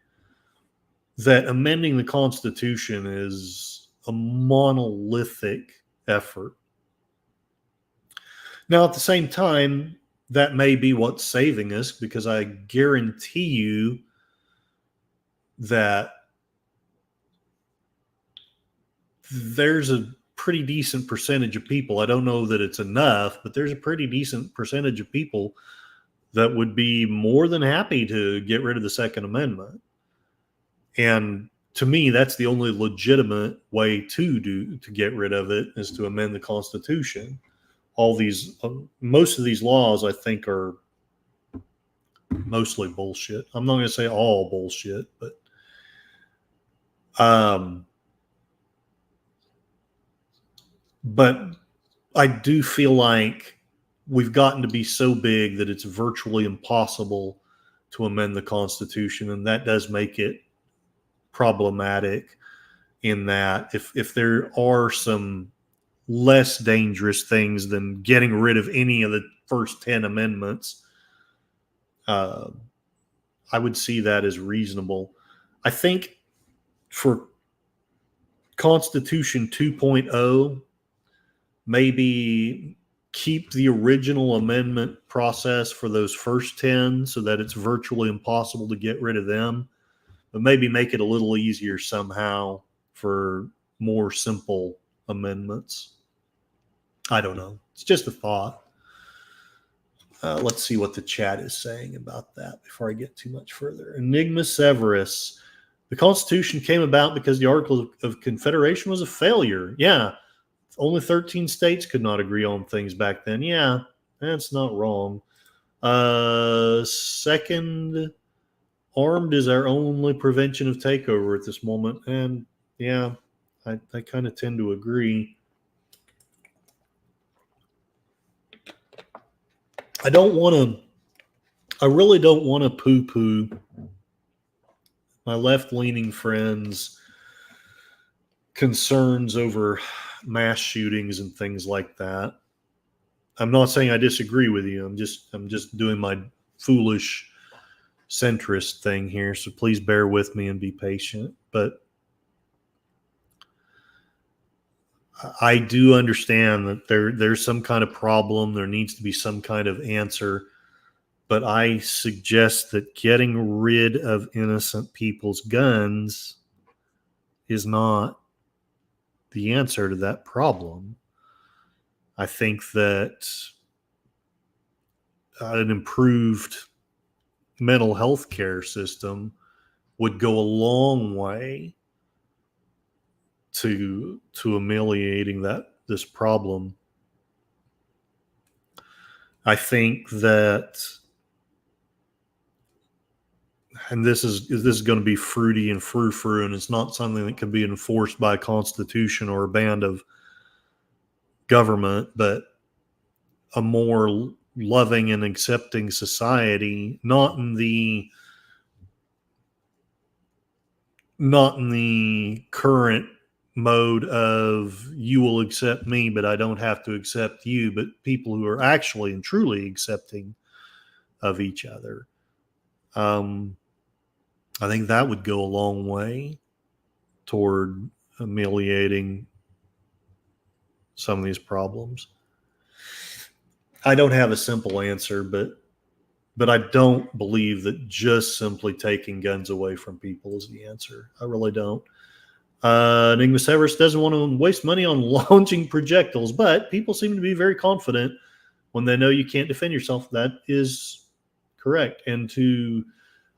that amending the Constitution is a monolithic effort. Now, at the same time, that may be what's saving us, because I guarantee you that there's a pretty decent percentage of people, I don't know that it's enough, but there's a pretty decent percentage of people that would be more than happy to get rid of the Second Amendment. And to me, that's the only legitimate way to get rid of it, is to amend the Constitution. Most of these laws, I think, are mostly bullshit. I'm not going to say all bullshit, but I do feel like we've gotten to be so big that it's virtually impossible to amend the Constitution, and that does make it problematic, in that if there are some less dangerous things than getting rid of any of the first 10 amendments, I would see that as reasonable. I think for Constitution 2.0, maybe keep the original amendment process for those first 10 so that it's virtually impossible to get rid of them, but maybe make it a little easier somehow for more simple amendments. I don't know. It's just a thought. Let's see what the chat is saying about that before I get too much further. Enigma Severus. The Constitution came about because the Articles of Confederation was a failure. Yeah. Only 13 states could not agree on things back then. Yeah, that's not wrong. Second, armed is our only prevention of takeover at this moment. And yeah, I kind of tend to agree. I really don't want to poo-poo my left-leaning friends' concerns over mass shootings and things like that. I'm not saying I disagree with you. I'm just doing my foolish centrist thing here. So please bear with me and be patient. But I do understand that there's some kind of problem. There needs to be some kind of answer. But I suggest that getting rid of innocent people's guns is not the answer to that problem. I think that an improved mental health care system would go a long way to ameliorating this problem. I think that, and this is going to be fruity and frou-frou, and it's not something that can be enforced by a constitution or a band of government, but a more loving and accepting society, not in the current mode of you will accept me, but I don't have to accept you, but people who are actually and truly accepting of each other. I think that would go a long way toward ameliorating some of these problems. I don't have a simple answer, but I don't believe that just simply taking guns away from people is the answer. I really don't. Enigma Severus doesn't want to waste money on launching projectiles, but people seem to be very confident when they know you can't defend yourself. That is correct. And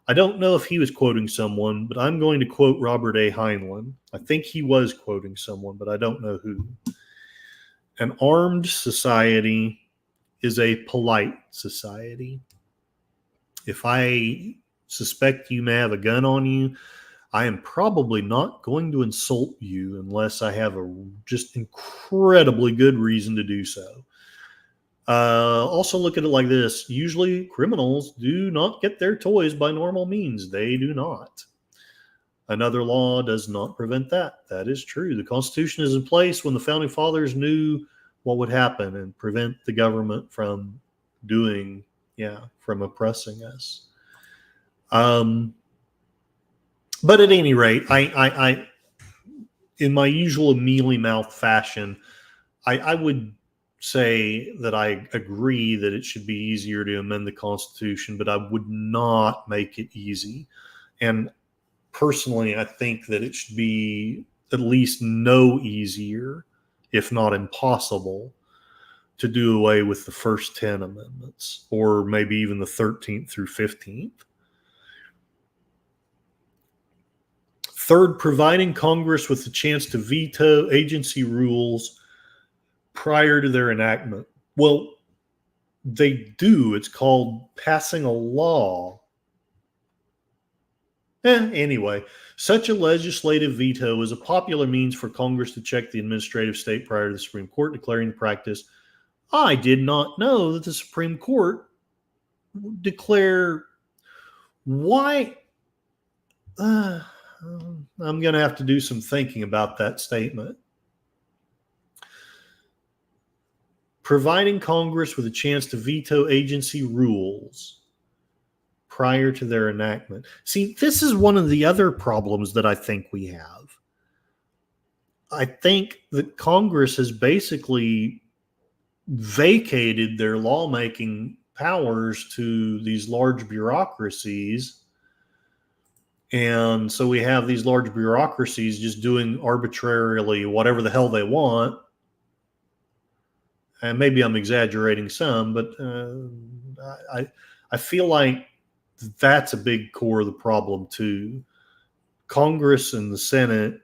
I don't know if he was quoting someone, but I'm going to quote Robert A. Heinlein. I think he was quoting someone, but I don't know who. An armed society is a polite society. If I suspect you may have a gun on you, I am probably not going to insult you unless I have a just incredibly good reason to do so. Also look at it like this. Usually criminals do not get their toys by normal means. They do not. Another law does not prevent that. That is true. The Constitution is in place when the Founding Fathers knew what would happen and prevent the government from from oppressing us. But at any rate, I in my usual mealy-mouthed fashion, I would say that I agree that it should be easier to amend the Constitution, but I would not make it easy. And personally, I think that it should be at least no easier, if not impossible, to do away with the first 10 amendments, or maybe even the 13th through 15th. Third, providing Congress with the chance to veto agency rules prior to their enactment. Well, they do. It's called passing a law. Anyway, such a legislative veto is a popular means for Congress to check the administrative state prior to the Supreme Court declaring the practice. I did not know that the Supreme Court would declare why. I'm going to have to do some thinking about that statement. Providing Congress with a chance to veto agency rules prior to their enactment. See, this is one of the other problems that I think we have. I think that Congress has basically vacated their lawmaking powers to these large bureaucracies. And so we have these large bureaucracies just doing arbitrarily whatever the hell they want. And maybe I'm exaggerating some, but I feel like that's a big core of the problem too. Congress and the Senate,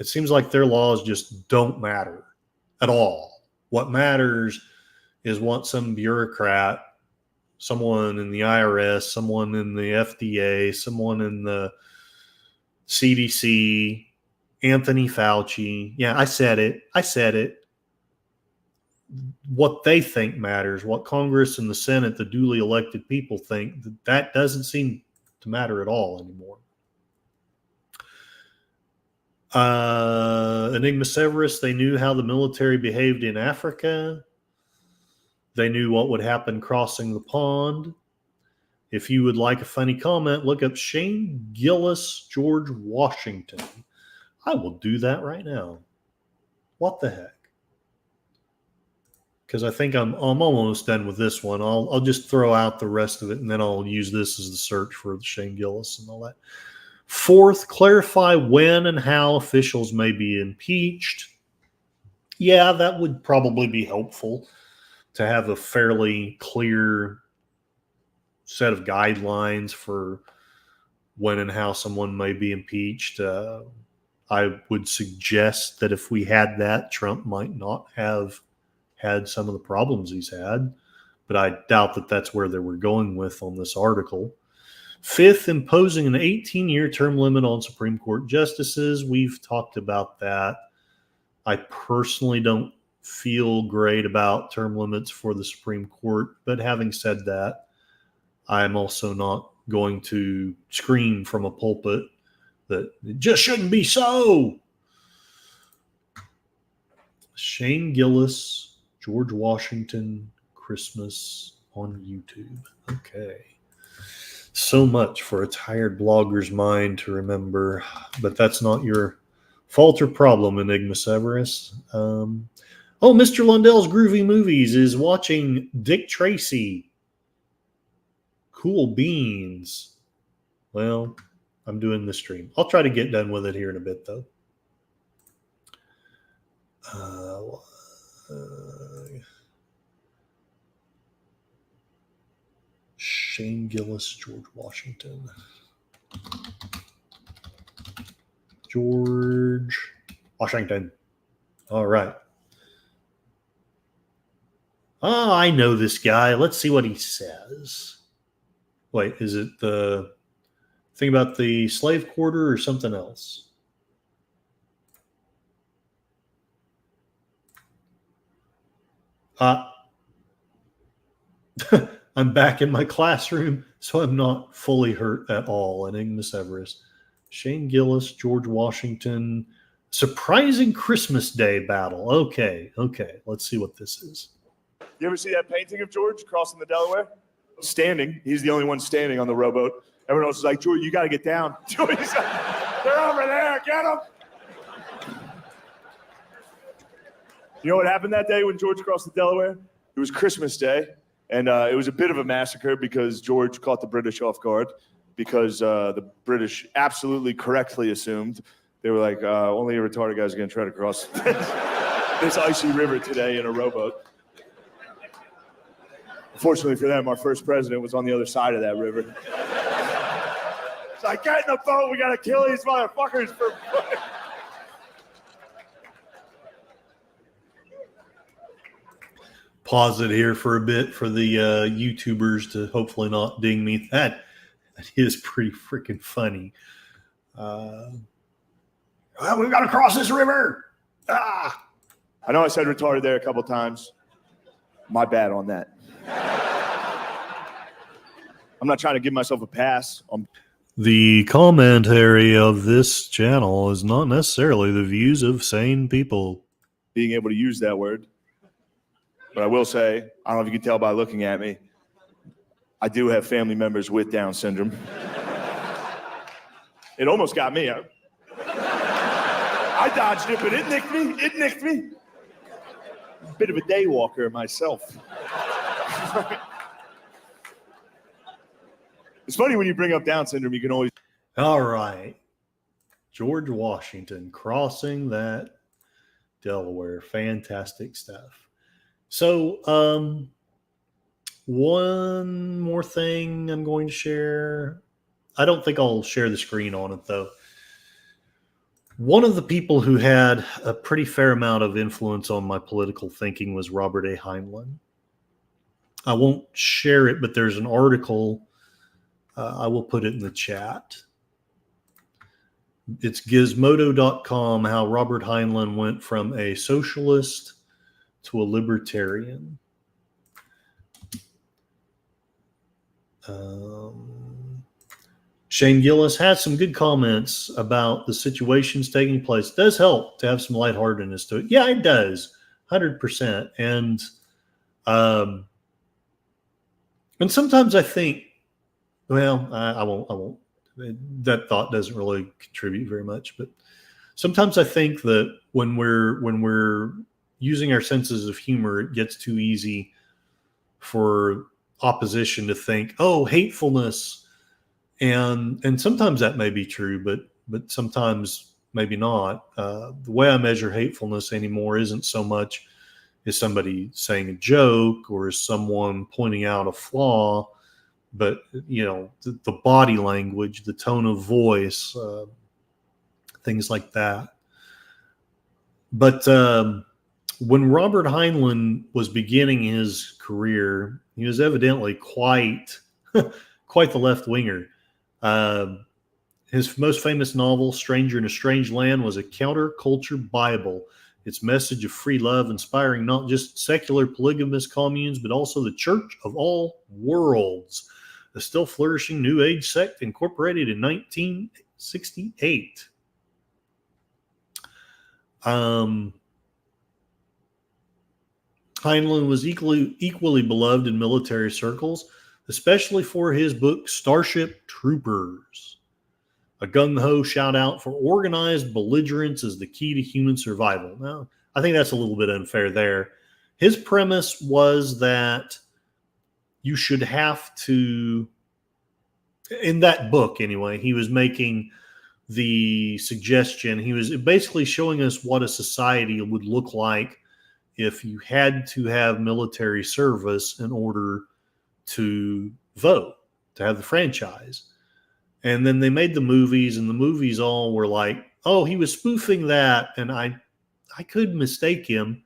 it seems like their laws just don't matter at all. What matters is what some bureaucrat, someone in the IRS, someone in the FDA, someone in the CDC, Anthony Fauci. Yeah, I said it. what they think matters, what Congress and the Senate, the duly elected people think, that doesn't seem to matter at all anymore. Enigma Severus, they knew how the military behaved in Africa. They knew what would happen crossing the pond. If you would like a funny comment, look up Shane Gillis, George Washington. I will do that right now. What the heck? Because I think I'm almost done with this one. I'll just throw out the rest of it, and then I'll use this as the search for Shane Gillis and all that. Fourth, clarify when and how officials may be impeached. Yeah, that would probably be helpful to have a fairly clear set of guidelines for when and how someone may be impeached. I would suggest that if we had that, Trump might not have had some of the problems he's had, but I doubt that that's where they were going with on this article. Fifth, imposing an 18-year term limit on Supreme Court justices. We've talked about that. I personally don't feel great about term limits for the Supreme Court, but having said that, I'm also not going to scream from a pulpit that it just shouldn't be so. Shane Gillis, George Washington, Christmas on YouTube. Okay. So much for a tired blogger's mind to remember, but that's not your fault or problem, Enigma Severus. Mr. Lundell's Groovy Movies is watching Dick Tracy. Cool beans. Well, I'm doing the stream. I'll try to get done with it here in a bit, though. Shane Gillis, George Washington. George Washington. All right. Oh, I know this guy. Let's see what he says. Wait, is it the thing about the slave quarter or something else? I'm back in my classroom, so I'm not fully hurt at all. Enigma Severus. Shane Gillis, George Washington. Surprising Christmas Day battle. Okay. Let's see what this is. You ever see that painting of George crossing the Delaware? Standing. He's the only one standing on the rowboat. Everyone else is like, George, you got to get down. George, they're over there. Get them. You know what happened that day when George crossed the Delaware? It was Christmas Day, and it was a bit of a massacre because George caught the British off guard because the British absolutely correctly assumed. They were like, only a retarded guy's going to try to cross this icy river today in a rowboat. Fortunately for them, our first president was on the other side of that river. It's like, get in the boat, we got to kill these motherfuckers for fun. Pause it here for a bit for the YouTubers to hopefully not ding me. That is pretty freaking funny. Well, we've got to cross this river. I know I said retarded there a couple times. My bad on that. I'm not trying to give myself a pass. The commentary of this channel is not necessarily the views of sane people. Being able to use that word. But I will say, I don't know if you can tell by looking at me, I do have family members with Down syndrome. It almost got me. I dodged it, but it nicked me. Bit of a day walker myself. It's funny when you bring up Down syndrome, you can always... All right. George Washington crossing that Delaware. Fantastic stuff. So, one more thing I'm going to share. I don't think I'll share the screen on it, though. One of the people who had a pretty fair amount of influence on my political thinking was Robert A. Heinlein. I won't share it, but there's an article. I will put it in the chat. It's gizmodo.com, how Robert Heinlein went from a socialist to a libertarian. Shane Gillis has some good comments about the situations taking place. It does help to have some lightheartedness to it. Yeah, it does, 100%. And sometimes I think, well, I won't. That thought doesn't really contribute very much. But sometimes I think that when we're using our senses of humor, it gets too easy for opposition to think, oh, hatefulness. And sometimes that may be true, but sometimes maybe not. The way I measure hatefulness anymore isn't so much is somebody saying a joke or is someone pointing out a flaw, but the body language, the tone of voice, things like that. But when Robert Heinlein was beginning his career, he was evidently quite the left-winger. His most famous novel, Stranger in a Strange Land, was a counterculture Bible. Its message of free love inspiring not just secular polygamous communes, but also the Church of All Worlds, a still flourishing New Age sect incorporated in 1968. Heinlein was equally beloved in military circles, especially for his book Starship Troopers, a gung-ho shout out for organized belligerence as the key to human survival. Now, I think that's a little bit unfair there. His premise was that you should have to, in that book anyway, he was making the suggestion, he was basically showing us what a society would look like if you had to have military service in order to vote, to have the franchise. And then they made the movies, and the movies all were like, oh, he was spoofing that, and I could mistake him.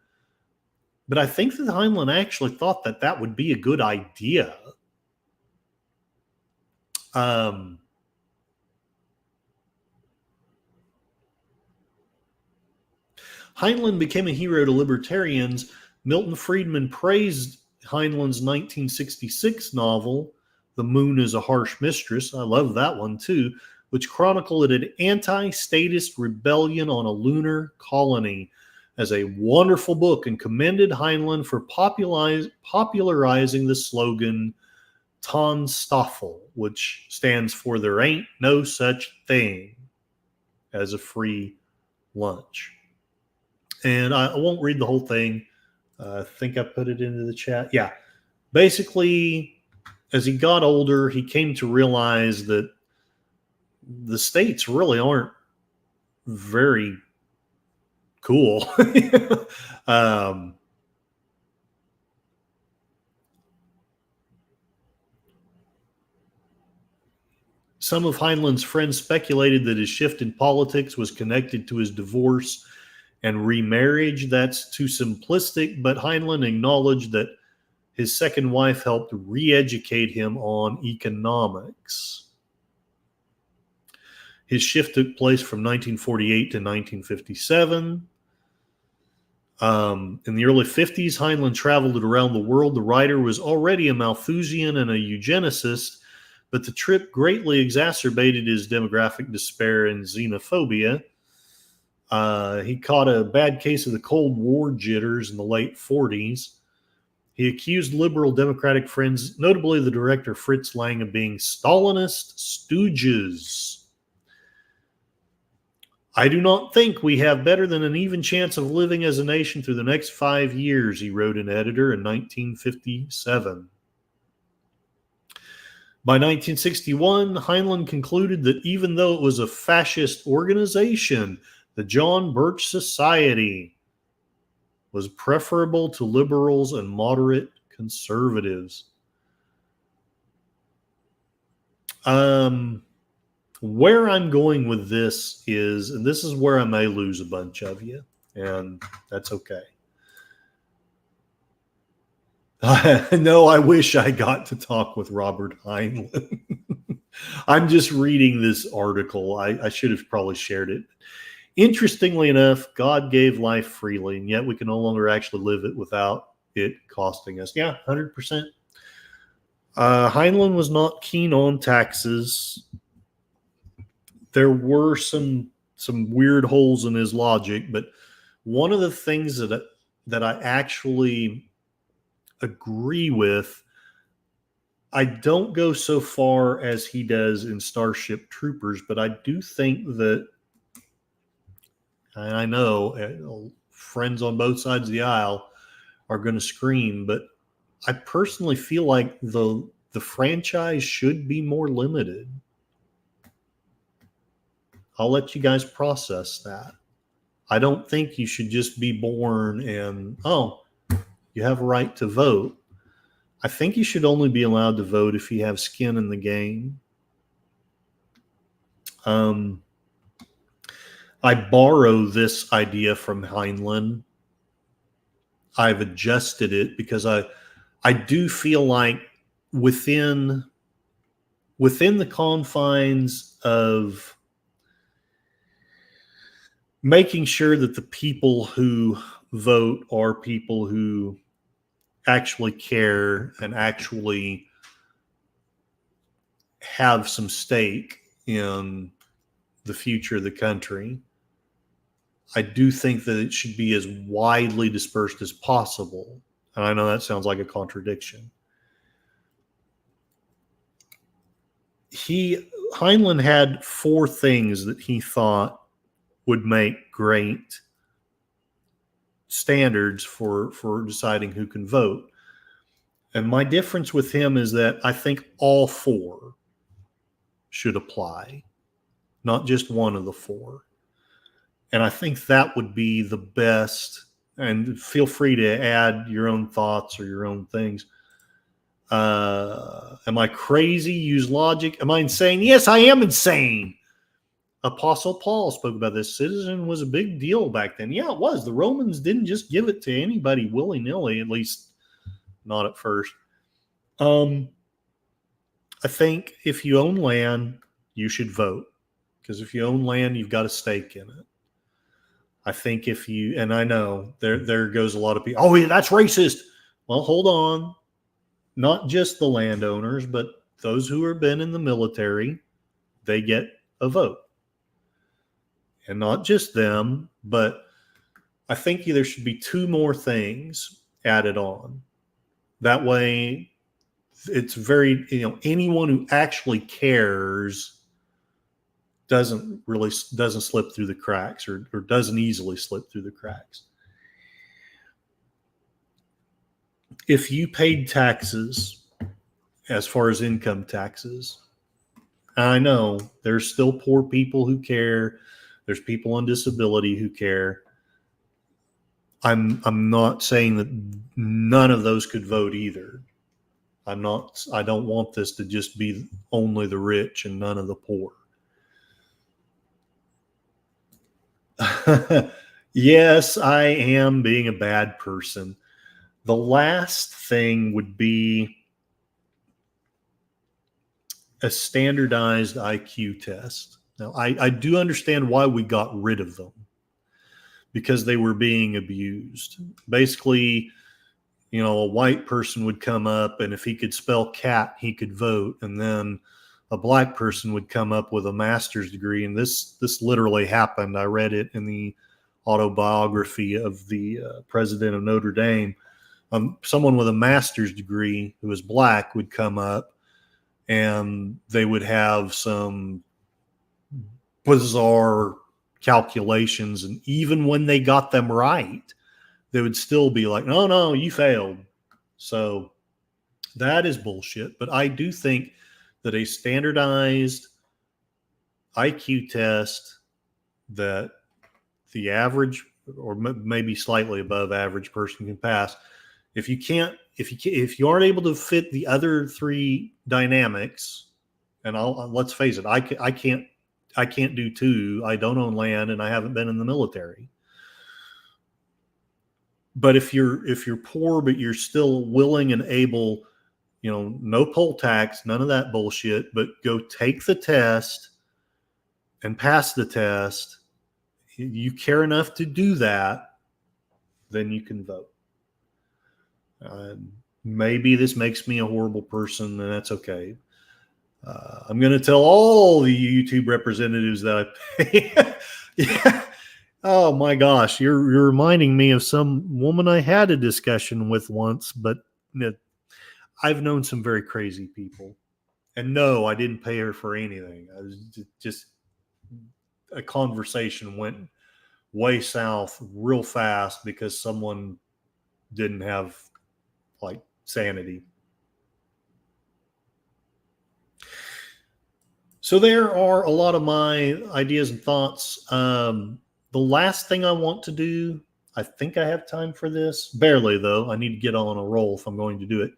But I think that Heinlein actually thought that that would be a good idea. Heinlein became a hero to libertarians. Milton Friedman praised Heinlein's 1966 novel, The Moon is a Harsh Mistress. I love that one too, which chronicled an anti-statist rebellion on a lunar colony as a wonderful book, and commended Heinlein for popularizing the slogan Tonstoffel, which stands for there ain't no such thing as a free lunch. And I won't read the whole thing. I think I put it into the chat. Yeah. Basically, as he got older, he came to realize that the states really aren't very cool. Some of Heinlein's friends speculated that his shift in politics was connected to his divorce and remarriage. That's too simplistic, but Heinlein acknowledged that his second wife helped re-educate him on economics. His shift took place from 1948 to 1957. In the early 50s, Heinlein traveled around the world. The writer was already a Malthusian and a eugenicist, but the trip greatly exacerbated his demographic despair and xenophobia. He caught a bad case of the Cold War jitters in the late 40s. He accused liberal Democratic friends, notably the director Fritz Lang, of being Stalinist stooges. I do not think we have better than an even chance of living as a nation through the next 5 years, he wrote an editor in 1957. By 1961, Heinlein concluded that even though it was a fascist organization, the John Birch Society was preferable to liberals and moderate conservatives. Where I'm going with this is, and this is where I may lose a bunch of you, and that's okay. No, I wish I got to talk with Robert Heinlein. I'm just reading this article. I should have probably shared it. Interestingly enough, God gave life freely, and yet we can no longer actually live it without it costing us. Yeah, 100%. Heinlein was not keen on taxes. There were some weird holes in his logic, but one of the things that I actually agree with, I don't go so far as he does in Starship Troopers, but I do think that, and I know friends on both sides of the aisle are going to scream, but I personally feel like the franchise should be more limited. I'll let you guys process that. I don't think you should just be born and, oh, you have a right to vote. I think you should only be allowed to vote if you have skin in the game. I borrow this idea from Heinlein. I've adjusted it because I do feel like within the confines of making sure that the people who vote are people who actually care and actually have some stake in the future of the country, I do think that it should be as widely dispersed as possible. And I know that sounds like a contradiction. Heinlein had 4 things that he thought would make great standards for deciding who can vote. And my difference with him is that I think all 4 should apply, not just one of the 4. And I think that would be the best. And feel free to add your own thoughts or your own things. Am I crazy? Use logic? Am I insane? Yes, I am insane. Apostle Paul spoke about this. Citizen was a big deal back then. Yeah, it was. The Romans didn't just give it to anybody willy-nilly, at least not at first. I think if you own land, you should vote. Because if you own land, you've got a stake in it. I think if you, and I know there goes a lot of people, oh, yeah, that's racist. Well, hold on. Not just the landowners, but those who have been in the military, they get a vote. And not just them, but I think there should be 2 more things added on. That way, it's very, anyone who actually cares doesn't slip through the cracks or doesn't easily slip through the cracks. If you paid taxes, as far as income taxes, I know there's still poor people who care. There's people on disability who care. I'm not saying that none of those could vote either. I don't want this to just be only the rich and none of the poor. Yes, I am being a bad person. The last thing would be a standardized IQ test. Now, I do understand why we got rid of them, because they were being abused. Basically, a white person would come up, and if he could spell cat, he could vote. And then a black person would come up with a master's degree. And this literally happened. I read it in the autobiography of the president of Notre Dame. Someone with a master's degree who was black would come up, and they would have some bizarre calculations. And even when they got them right, they would still be like, no, you failed. So that is bullshit. But I do think that a standardized IQ test that the average or maybe slightly above average person can pass. If you aren't able to fit the other 3 dynamics, and let's face it, I can't do 2. I don't own land and I haven't been in the military. But if you're poor, but you're still willing and able, no poll tax, none of that bullshit, but go take the test and pass the test you care enough to do that, then you can vote. Maybe this makes me a horrible person, and that's okay. I'm going to tell all the YouTube representatives that I pay. Yeah. Oh my gosh, you're reminding me of some woman I had a discussion with once, but I've known some very crazy people. And no, I didn't pay her for anything. I was just a conversation went way south real fast because someone didn't have like sanity. So there are a lot of my ideas and thoughts. The last thing I want to do, I think I have time for this. Barely, though. I need to get on a roll if I'm going to do it.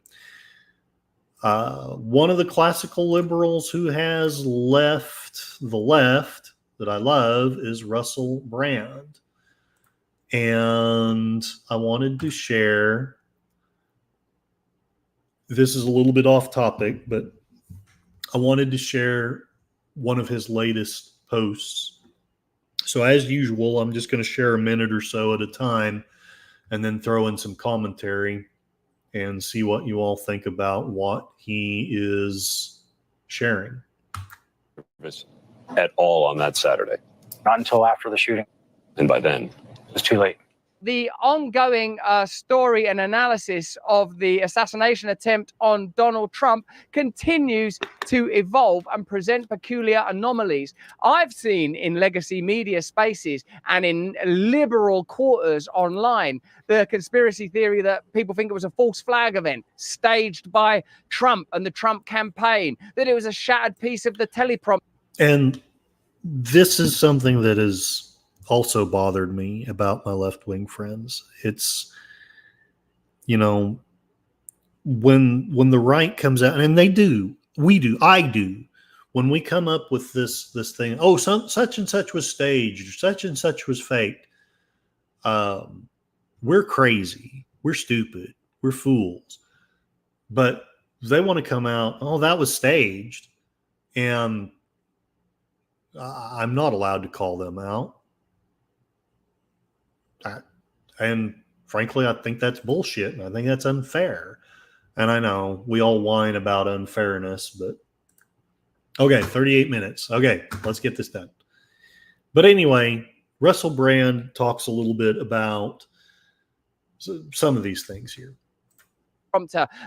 One of the classical liberals who has left the left that I love is Russell Brand. And I wanted to share, this is a little bit off topic, but I wanted to share one of his latest posts. So as usual, I'm just going to share a minute or so at a time and then throw in some commentary and see what you all think about what he is sharing. At all on that Saturday. Not until after the shooting. And by then, It was too late. The ongoing story and analysis of the assassination attempt on Donald Trump continues to evolve and present peculiar anomalies. I've seen in legacy media spaces and in liberal quarters online the conspiracy theory that people think it was a false flag event staged by Trump and the Trump campaign, that it was a shattered piece of the teleprompter. And this is something that is also bothered me about my left-wing friends. It's, you know, when the right comes out, and I do, when we come up with this thing, oh, such and such was staged, such and such was faked. We're crazy, we're stupid, we're fools. But they want to come out, oh, that was staged, and I'm not allowed to call them out. And frankly, I think that's bullshit, and I think that's unfair. And I know we all whine about unfairness, but okay, 38 minutes. Okay, let's get this done. But anyway, Russell Brand talks a little bit about some of these things here.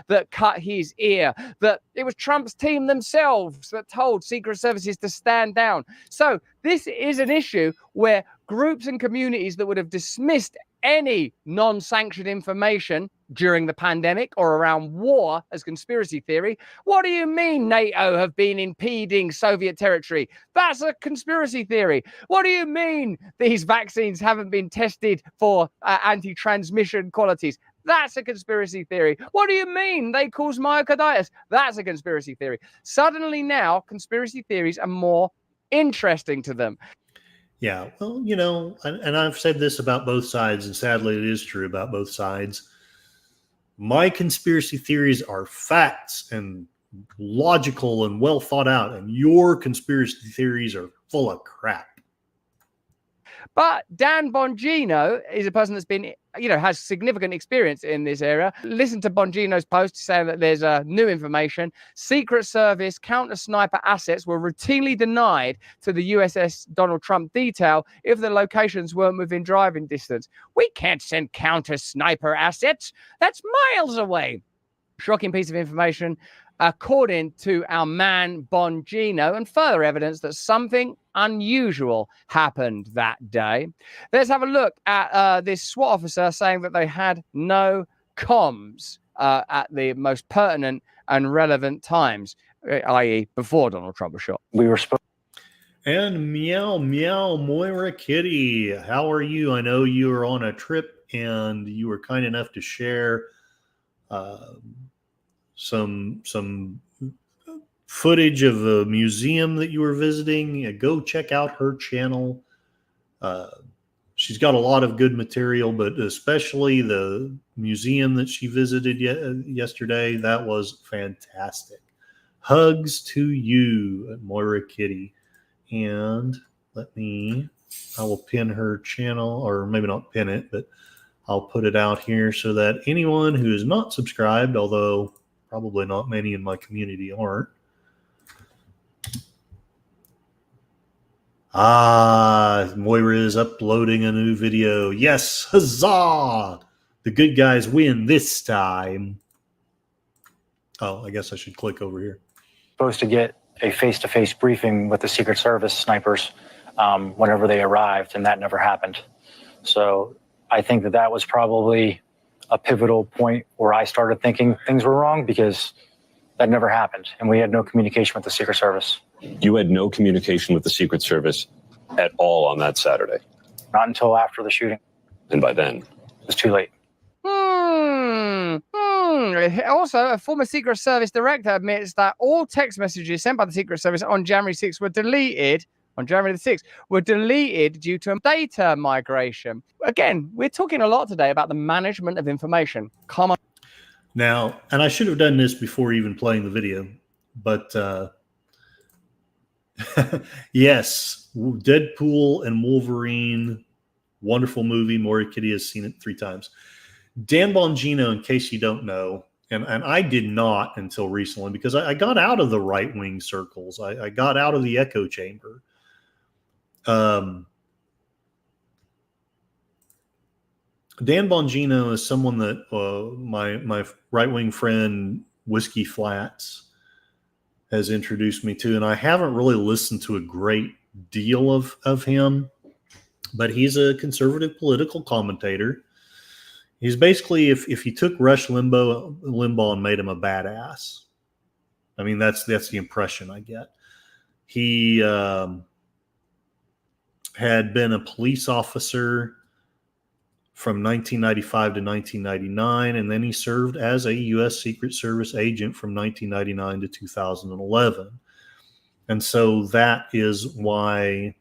That cut his ear, that it was Trump's team themselves that told Secret Services to stand down. So this is an issue where groups and communities that would have dismissed any non-sanctioned information during the pandemic or around war as conspiracy theory. What do you mean NATO have been impeding Soviet territory? That's a conspiracy theory. What do you mean these vaccines haven't been tested for anti-transmission qualities? That's a conspiracy theory. What do you mean they cause myocarditis? That's a conspiracy theory. Suddenly now, conspiracy theories are more interesting to them. Yeah, well, you know, and I've said this about both sides, and sadly it is true about both sides. My conspiracy theories are facts and logical and well thought out, and your conspiracy theories are full of crap. But Dan Bongino is a person that's been, has significant experience in this area. Listen to Bongino's post saying that there's new information. Secret Service counter-sniper assets were routinely denied to the USS Donald Trump detail if the locations weren't within driving distance. We can't send counter-sniper assets. That's miles away. Shocking piece of information, according to our man Bongino, and further evidence that something unusual happened that day. Let's have a look at this SWAT officer saying that they had no comms at the most pertinent and relevant times, i.e. before Donald Trump was shot. We were supposed. And meow, Moira Kitty, how are you? I know you were on a trip and you were kind enough to share some footage of a museum that you were visiting. Go check out her channel. She's got a lot of good material, but especially the museum that she visited yesterday. That was fantastic. Hugs to you, Moira Kitty. And let me I will pin her channel, or maybe not pin it, but I'll put it out here so that anyone who is not subscribed, although probably not many in my community aren't. Moira is uploading a new video. Yes, huzzah! The good guys win this time. Oh, I guess I should click over here. Supposed to get a face-to-face briefing with the Secret Service snipers whenever they arrived, and that never happened. So I think that was probably a pivotal point where I started thinking things were wrong, because that never happened, and we had no communication with the Secret Service. You had no communication with the Secret Service at all on that Saturday. Not until after the shooting. And by then, It was too late. Also, a former Secret Service director admits that all text messages sent by the Secret Service on January 6th were deleted. On January the 6th, were deleted due to data migration. Again, we're talking a lot today about the management of information. Come on. Now, and I should have done this before even playing the video, but yes, Deadpool and Wolverine, wonderful movie. Maury Kitty has seen it 3 times. Dan Bongino, in case you don't know, and I did not until recently, because I got out of the right-wing circles. I got out of the echo chamber. Dan Bongino is someone that my right-wing friend Whiskey Flats has introduced me to, and I haven't really listened to a great deal of him, but he's a conservative political commentator. He's basically, if you took Rush Limbaugh and made him a badass. I mean, that's the impression I get. He had been a police officer from 1995 to 1999, and then he served as a U.S. Secret Service agent from 1999 to 2011. And so that is why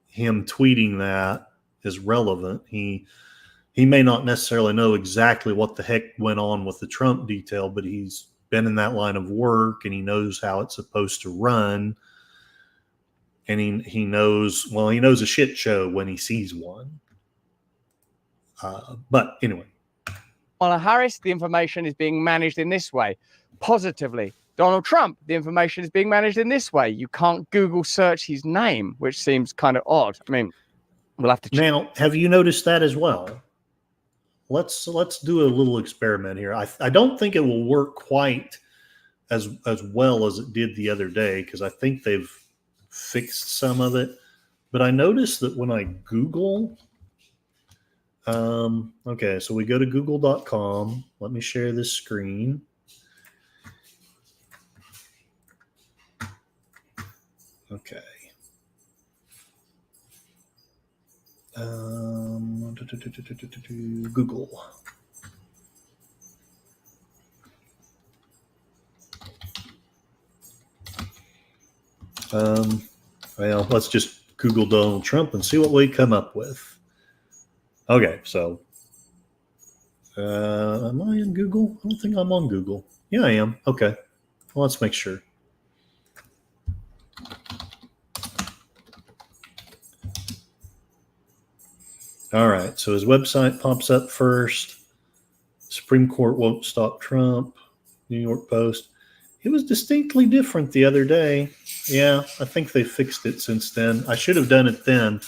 him tweeting that is relevant. He may not necessarily know exactly what the heck went on with the Trump detail, but he's been in that line of work, and he knows how it's supposed to run. And he knows a shit show when he sees one. But anyway. Kamala Harris, the information is being managed in this way. Positively. Donald Trump, the information is being managed in this way. You can't Google search his name, which seems kind of odd. I mean, we'll have to check. Now, have you noticed that as well? Let's do a little experiment here. I don't think it will work quite as well as it did the other day, because I think they've fixed some of it. But I noticed that when I Google, okay, so we go to google.com. Let me share this screen. Okay. Google. Well, let's just Google Donald Trump and see what we come up with. Okay, so am I in Google? I don't think I'm on Google. Yeah, I am. Okay, well, let's make sure. All right, so his website pops up first. Supreme Court won't stop Trump. New York Post. It was distinctly different the other day. Yeah, I think they fixed it since then. I should have done it then.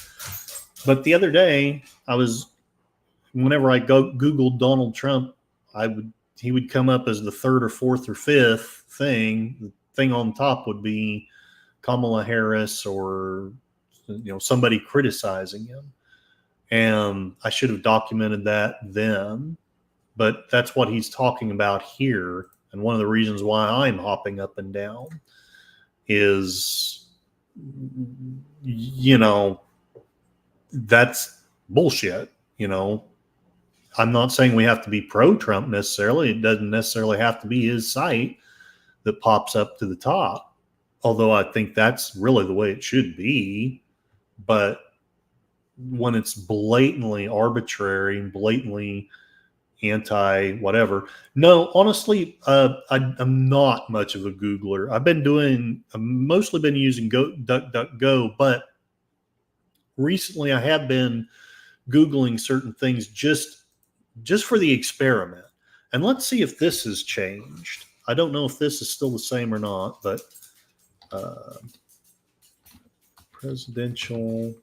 But the other day, whenever I Googled Donald Trump, he would come up as the 3rd or 4th or 5th thing. The thing on top would be Kamala Harris or somebody criticizing him. And I should have documented that then. But that's what he's talking about here. And one of the reasons why I'm hopping up and down is, that's bullshit. I'm not saying we have to be pro-Trump necessarily. It doesn't necessarily have to be his site that pops up to the top. Although I think that's really the way it should be. But when it's blatantly arbitrary and blatantly anti-whatever. No, honestly, I'm not much of a Googler. I've mostly been using DuckDuckGo, but recently I have been Googling certain things just for the experiment. And let's see if this has changed. I don't know if this is still the same or not, but presidential.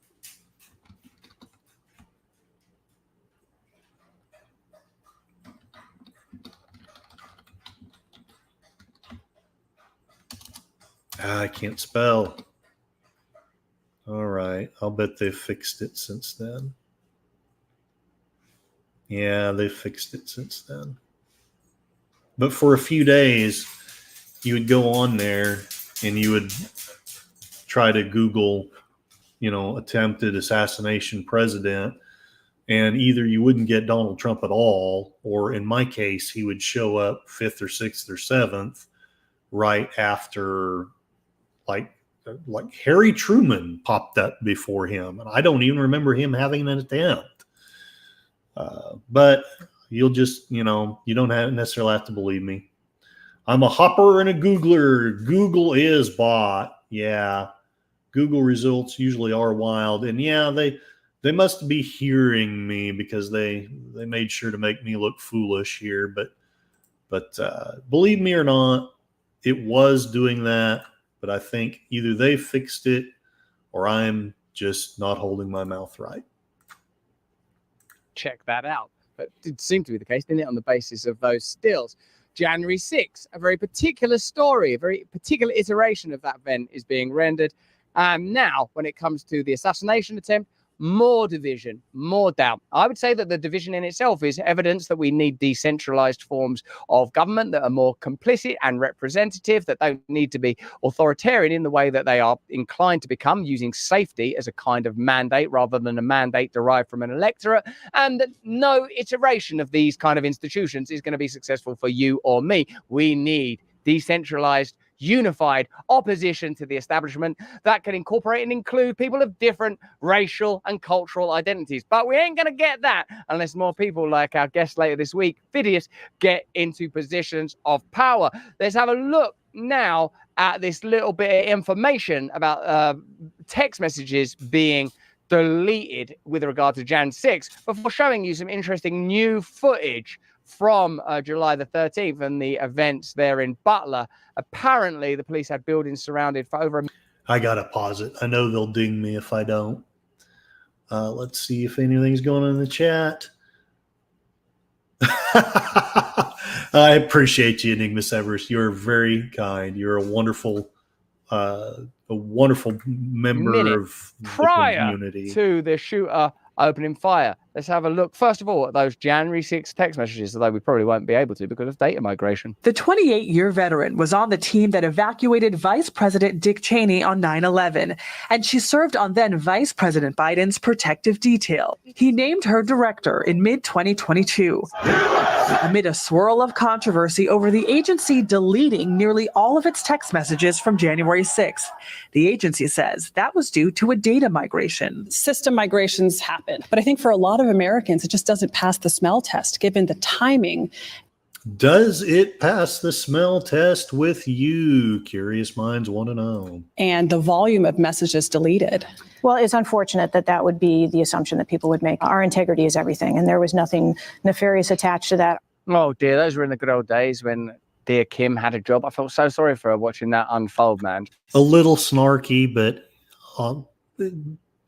I can't spell. All right. I'll bet they've fixed it since then. Yeah, they've fixed it since then. But for a few days, you would go on there and you would try to Google, attempted assassination president, and either you wouldn't get Donald Trump at all, or in my case, he would show up 5th or 6th or 7th right after, like Harry Truman popped up before him, and I don't even remember him having an attempt. But you'll just, you don't necessarily have to believe me. I'm a hopper and a Googler. Google is bot. Yeah. Google results usually are wild. And yeah, they must be hearing me because they made sure to make me look foolish here. But believe me or not, it was doing that. But I think either they fixed it or I'm just not holding my mouth right. Check that out. But it did seem to be the case, didn't it, on the basis of those stills? January 6th, a very particular story, a very particular iteration of that event is being rendered. Now, when it comes to the assassination attempt, more division, more doubt. I would say that the division in itself is evidence that we need decentralized forms of government that are more complicit and representative, that don't need to be authoritarian in the way that they are inclined to become, using safety as a kind of mandate rather than a mandate derived from an electorate, and that no iteration of these kind of institutions is going to be successful for you or me. We need decentralized, unified opposition to the establishment that can incorporate and include people of different racial and cultural identities. But we ain't going to get that unless more people like our guest later this week, Phidias, get into positions of power. Let's have a look now at this little bit of information about text messages being deleted with regard to Jan 6 before showing you some interesting new footage from July the 13th and the events there in Butler. Apparently, the police had buildings surrounded for over I got to pause it. I know they'll ding me if I don't. Let's see if anything's going on in the chat. I appreciate you, Enigma Severus. You're very kind. You're a wonderful member of the community. To the shooter opening fire. Let's have a look, first of all, at those January 6 text messages, although we probably won't be able to because of data migration. The 28-year veteran was on the team that evacuated Vice President Dick Cheney on 9/11, and she served on then Vice President Biden's protective detail. He named her director in mid-2022. Amid a swirl of controversy over the agency deleting nearly all of its text messages from January 6th, the agency says that was due to a data migration. System migrations happen, but I think for a lot of Americans, it just doesn't pass the smell test given the timing. Does it pass the smell test with you? Curious minds want to know. And the volume of messages deleted. Well, it's unfortunate that that would be the assumption that people would make. Our integrity is everything, and there was nothing nefarious attached to that. Oh dear, those were in the good old days when dear Kim had a job. I felt so sorry for her watching that unfold, man. A little snarky, but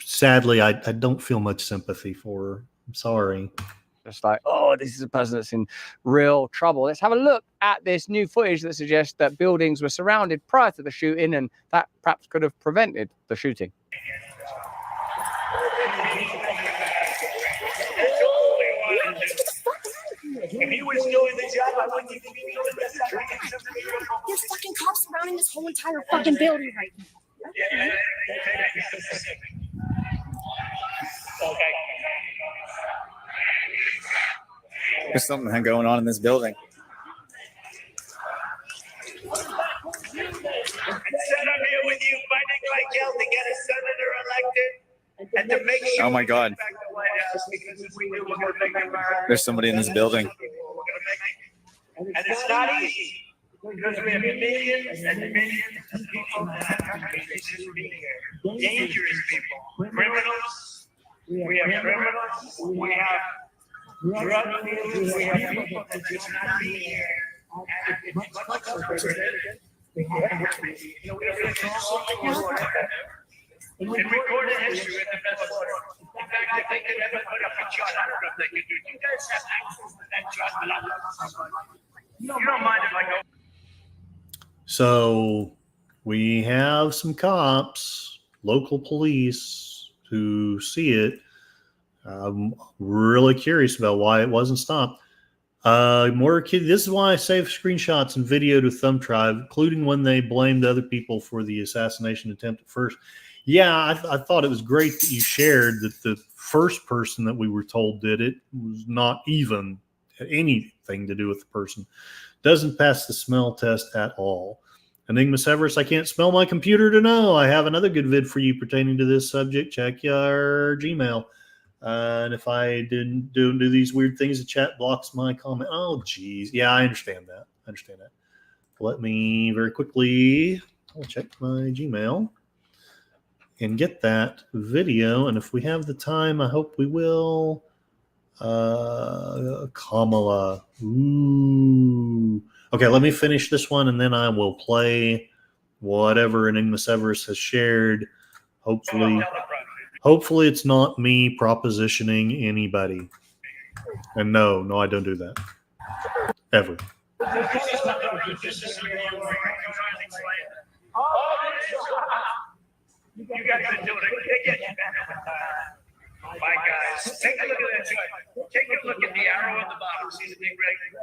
sadly, I don't feel much sympathy for her. I'm sorry. Just like, oh, this is a person that's in real trouble. Let's have a look at this new footage that suggests that buildings were surrounded prior to the shooting, and that perhaps could have prevented the shooting. If he was doing the job, I wouldn't even be doing this. There's fucking cops surrounding this whole entire fucking building right now. Yeah. Okay. There's something going on in this building. I said I'm here with you fighting like hell to get a senator elected and to make sure. Oh my God. Back to the White House, because if we do, we're going to make America. There's somebody in this building. And it's not easy. Because we have millions and millions of people in our country that shouldn't be here. Dangerous people, criminals. We have criminals. We have drug dealers. We have people that should not be here. And it's much closer than we have to be. You know, we have something more in recorded history with the best order. In fact, if they could ever put up a chart, I don't know if they could do it. You guys have access to that chart, but I don't know. You don't mind if I go. So we have some cops, local police, who see it. I'm really curious about why it wasn't stopped. This is why I save screenshots and video to Thumb Drive, including when they blamed other people for the assassination attempt at first. Yeah, I thought it was great that you shared that the first person that we were told did it was not even anything to do with the person. Doesn't pass the smell test at all. Enigma Severus, I can't smell my computer to know. I have another good vid for you pertaining to this subject. Check your Gmail. And if I didn't do these weird things, the chat blocks my comment. Oh, geez. Yeah, I understand that. Let me very quickly, I'll check my Gmail and get that video. And if we have the time, I hope we will. Kamala. Ooh. Okay, let me finish this one, and then I will play whatever Enigma Severus has shared. Hopefully it's not me propositioning anybody. And no, I don't do that. Ever. You guys are doing it. They get you back on time. My guys, take a look at that chart. Take a look at the arrow at the bottom. See the big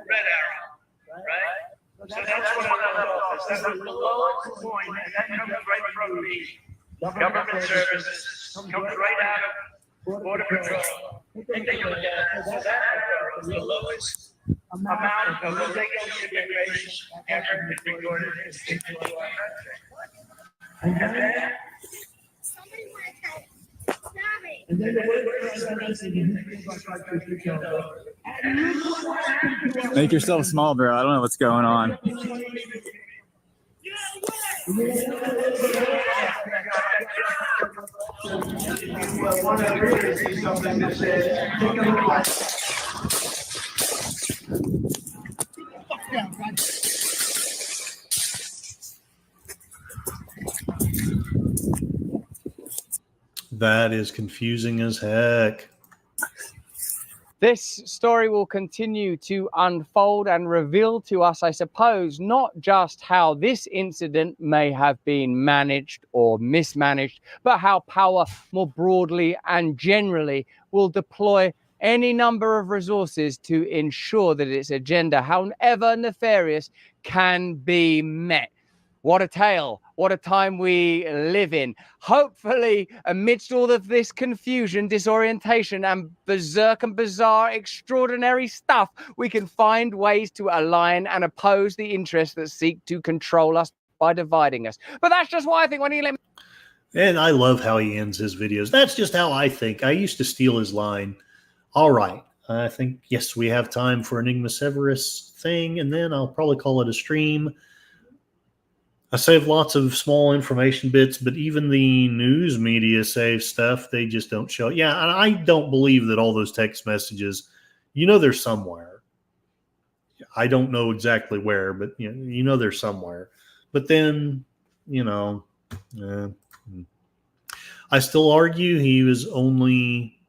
red arrow, right? So that's one of those offices. That's the lowest point, and that comes right from the government services. Comes right out of Border Patrol. Take a look at that. So that arrow is the lowest amount of illegal immigration ever been recorded in history. And then Make yourself small, bro. I don't know what's going on. That is confusing as heck. This story will continue to unfold and reveal to us, I suppose, not just how this incident may have been managed or mismanaged, but how power more broadly and generally will deploy any number of resources to ensure that its agenda, however nefarious, can be met. What a tale. What a time we live in. Hopefully, amidst all of this confusion, disorientation, and berserk and bizarre, extraordinary stuff, we can find ways to align and oppose the interests that seek to control us by dividing us. But that's just what I think when he let me. And I love how he ends his videos. That's just how I think. I used to steal his line. All right. I think, yes, we have time for Enigma Severus thing, and then I'll probably call it a stream. I save lots of small information bits, but even the news media saves stuff. They just don't show. Yeah, and I don't believe that all those text messages, they're somewhere. I don't know exactly where, but they're somewhere. But then, I still argue he was only,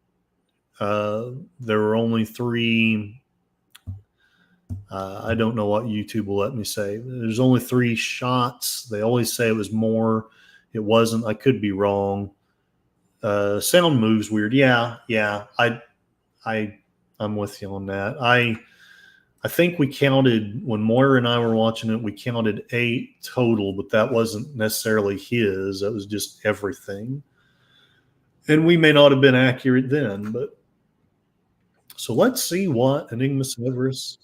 there were only 3. I don't know what YouTube will let me say. There's only 3 shots. They always say it was more. It wasn't. I could be wrong. Sound moves weird. Yeah. I'm with you on that. I think we counted when Moira and I were watching it. We counted 8 total, but that wasn't necessarily his. That was just everything. And we may not have been accurate then, but so let's see what Enigma Severus.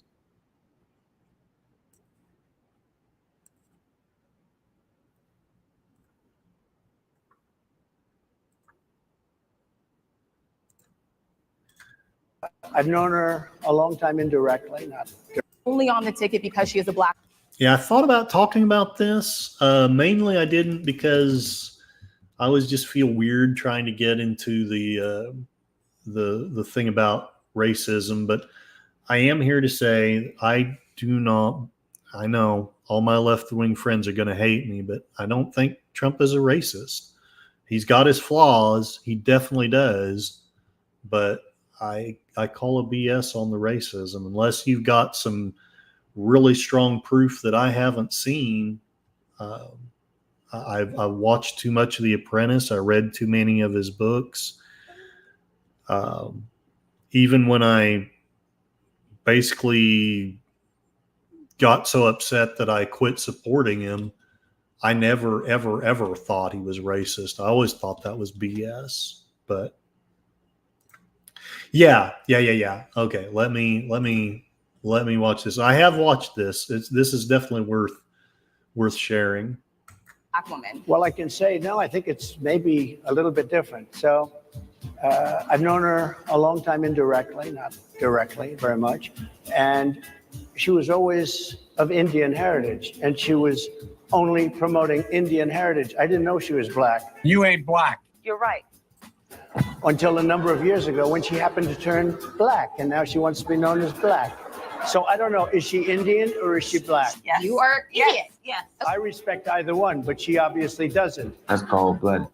I've known her a long time indirectly, not Only on the ticket because she is a black. Yeah, I thought about talking about this. Mainly, I didn't because I always just feel weird trying to get into the thing about racism. But I am here to say I do not. I know all my left wing friends are going to hate me, but I don't think Trump is a racist. He's got his flaws. He definitely does. But I call a BS on the racism unless you've got some really strong proof that I haven't seen. I've watched too much of The Apprentice. I read too many of his books. Even when I basically got so upset that I quit supporting him, I never, ever, ever thought he was racist. I always thought that was BS. But yeah. Okay, let me watch this. I have watched this. This is definitely worth sharing. Black woman. Well, I can say no. I think it's maybe a little bit different. So I've known her a long time indirectly, not directly very much, and she was always of Indian heritage, and she was only promoting Indian heritage. I didn't know she was black. You ain't black. You're right. Until a number of years ago when she happened to turn black, and now she wants to be known as black. So I don't know, is she Indian or is she black? Yes. You are Indian. Yes. I respect either one, but she obviously doesn't. That's cold blood.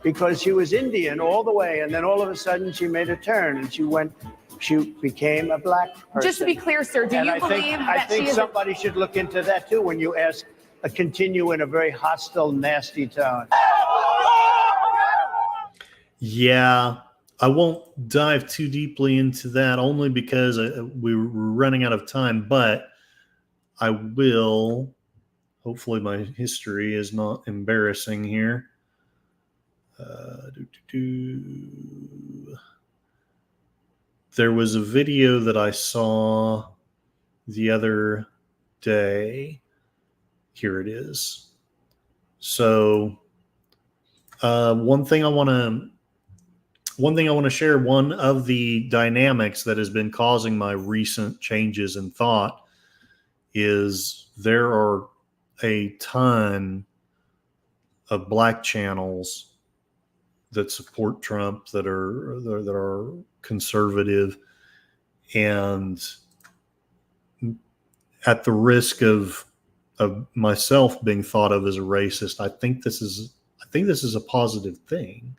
Because she was Indian all the way, and then all of a sudden she made a turn and she became a black person. Just to be clear, sir, do you believe I that think she is somebody should look into that too when you ask continue in a very hostile, nasty tone. Yeah, I won't dive too deeply into that only because we're running out of time, but I will. Hopefully my history is not embarrassing here. There was a video that I saw the other day. Here it is. So one thing I want to share, one of the dynamics that has been causing my recent changes in thought is there are a ton of black channels that support Trump that are conservative, and at the risk of myself being thought of as a racist, I think this is a positive thing.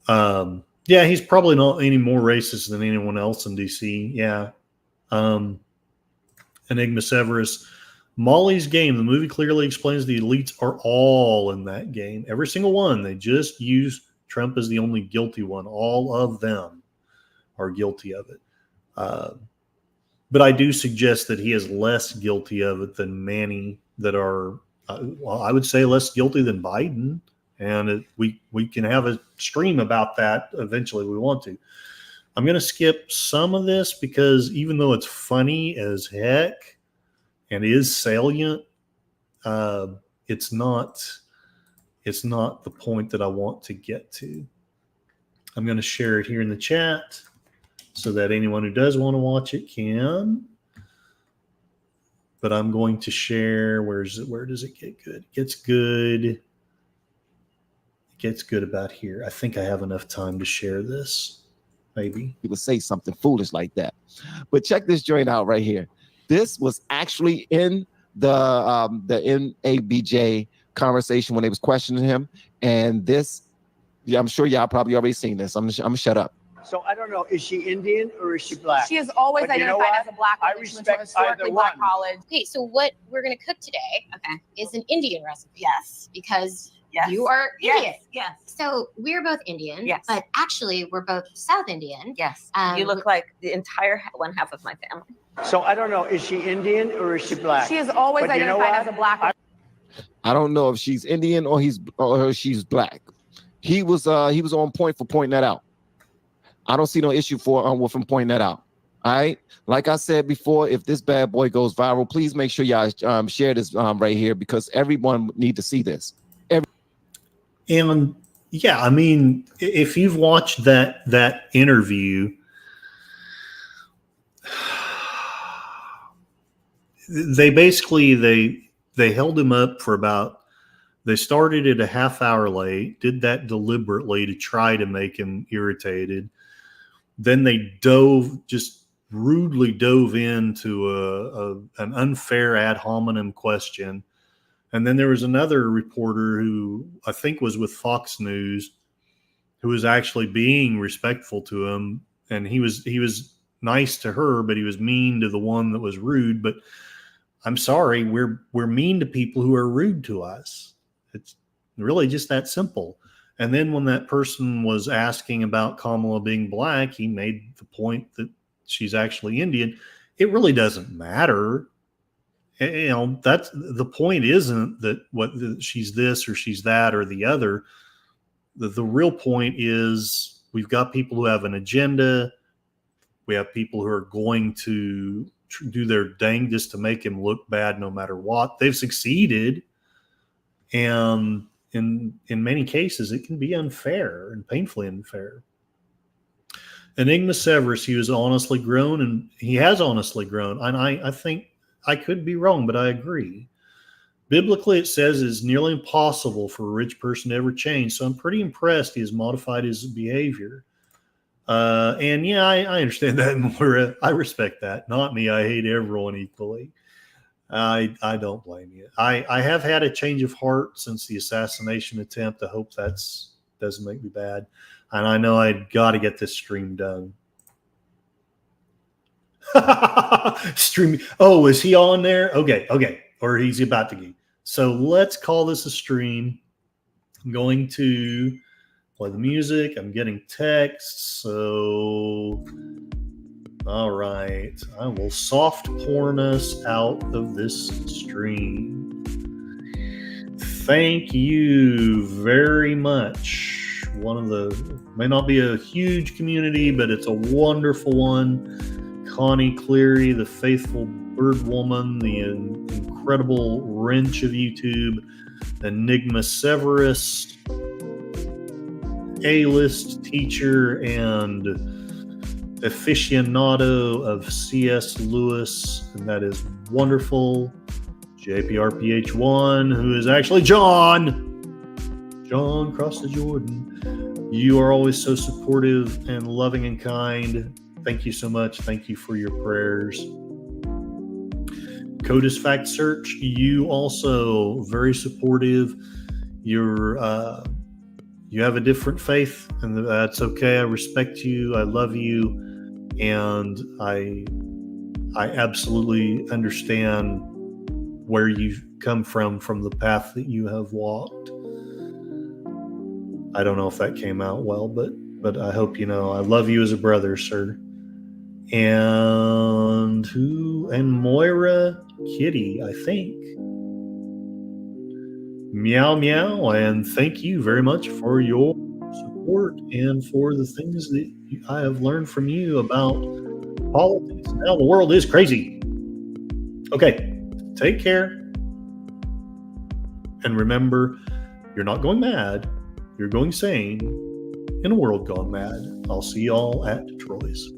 Yeah, he's probably not any more racist than anyone else in DC. Yeah. Enigma Severus. Molly's Game, the movie clearly explains the elites are all in that game. Every single one. They just use Trump as the only guilty one. All of them are guilty of it. But I do suggest that he is less guilty of it than many that are, well, I would say less guilty than Biden. And we can have a stream about that eventually if we want to. I'm going to skip some of this because even though it's funny as heck and is salient, it's not the point that I want to get to. I'm going to share it here in the chat so that anyone who does want to watch it can. But I'm going to share, where does it get good? It gets good. Gets good about here. I think I have enough time to share this. Maybe people say something foolish like that, but check this joint out right here. This was actually in the NABJ conversation when they was questioning him, and this, yeah, I'm sure y'all probably already seen this. I'm gonna shut up. So I don't know, is she Indian or is she black? She has always But you know identified what? as a black woman. I She went to a respect historically either black one. college. Okay, so what we're gonna cook today, is an Indian recipe. Yes. Because Yes. you are Indian. Yes. So we're both Indian. Yes. But actually, we're both South Indian. Yes. You look like the entire one half of my family. So I don't know, is she Indian or is she black? She has always But you know identified what? as a black woman. I don't know if she's Indian or she's black. He was on point for pointing that out. I don't see no issue with him pointing that out. All right. Like I said before, if this bad boy goes viral, please make sure y'all share this right here because everyone need to see this. And yeah, I mean, if you've watched that interview, they basically they held him up for about. They started it a half hour late. Did that deliberately to try to make him irritated. Then they rudely dove into an unfair ad hominem question. And then there was another reporter who I think was with Fox News who was actually being respectful to him. And he was nice to her, but he was mean to the one that was rude. But I'm sorry, we're mean to people who are rude to us. It's really just that simple. And then when that person was asking about Kamala being black, he made the point that she's actually Indian. It really doesn't matter. You know, that's the point. Isn't that she's this or she's that or the other. The real point is we've got people who have an agenda. We have people who are going to do their dangest to make him look bad no matter what. They've succeeded. And in many cases, it can be unfair and painfully unfair. Enigma Severus, he was honestly grown, and he has honestly grown. And I think I could be wrong, but I agree. Biblically, it says it's nearly impossible for a rich person to ever change. So I'm pretty impressed he has modified his behavior. And yeah, I understand that more. I respect that. Not me. I hate everyone equally. I don't blame you. I have had a change of heart since the assassination attempt. I hope that doesn't make me bad. And I know I've got to get this stream done. Stream. Oh, is he on there? Okay. Or he's about to be. So let's call this a stream. I'm going to play the music. I'm getting texts. So, all right. I will soft porn us out of this stream. Thank you very much. May not be a huge community, but it's a wonderful one. Connie Cleary, the faithful bird woman, the incredible wrench of YouTube, Enigma Severus, A-list teacher and aficionado of C.S. Lewis, and that is wonderful. JPRPH1, who is actually John across the Jordan. You are always so supportive and loving and kind. Thank you so much. Thank you for your prayers. Codus Fact Search, you also very supportive. You have a different faith, and that's okay. I respect you. I love you, and I absolutely understand where you've come from the path that you have walked. I don't know if that came out well, but I hope you know I love you as a brother, sir. And Moira Kitty, I think. Meow meow, and thank you very much for your support and for the things that I have learned from you about politics. Now the world is crazy. Okay, take care. And remember, you're not going mad. You're going sane in a world gone mad. I'll see y'all at Troy's.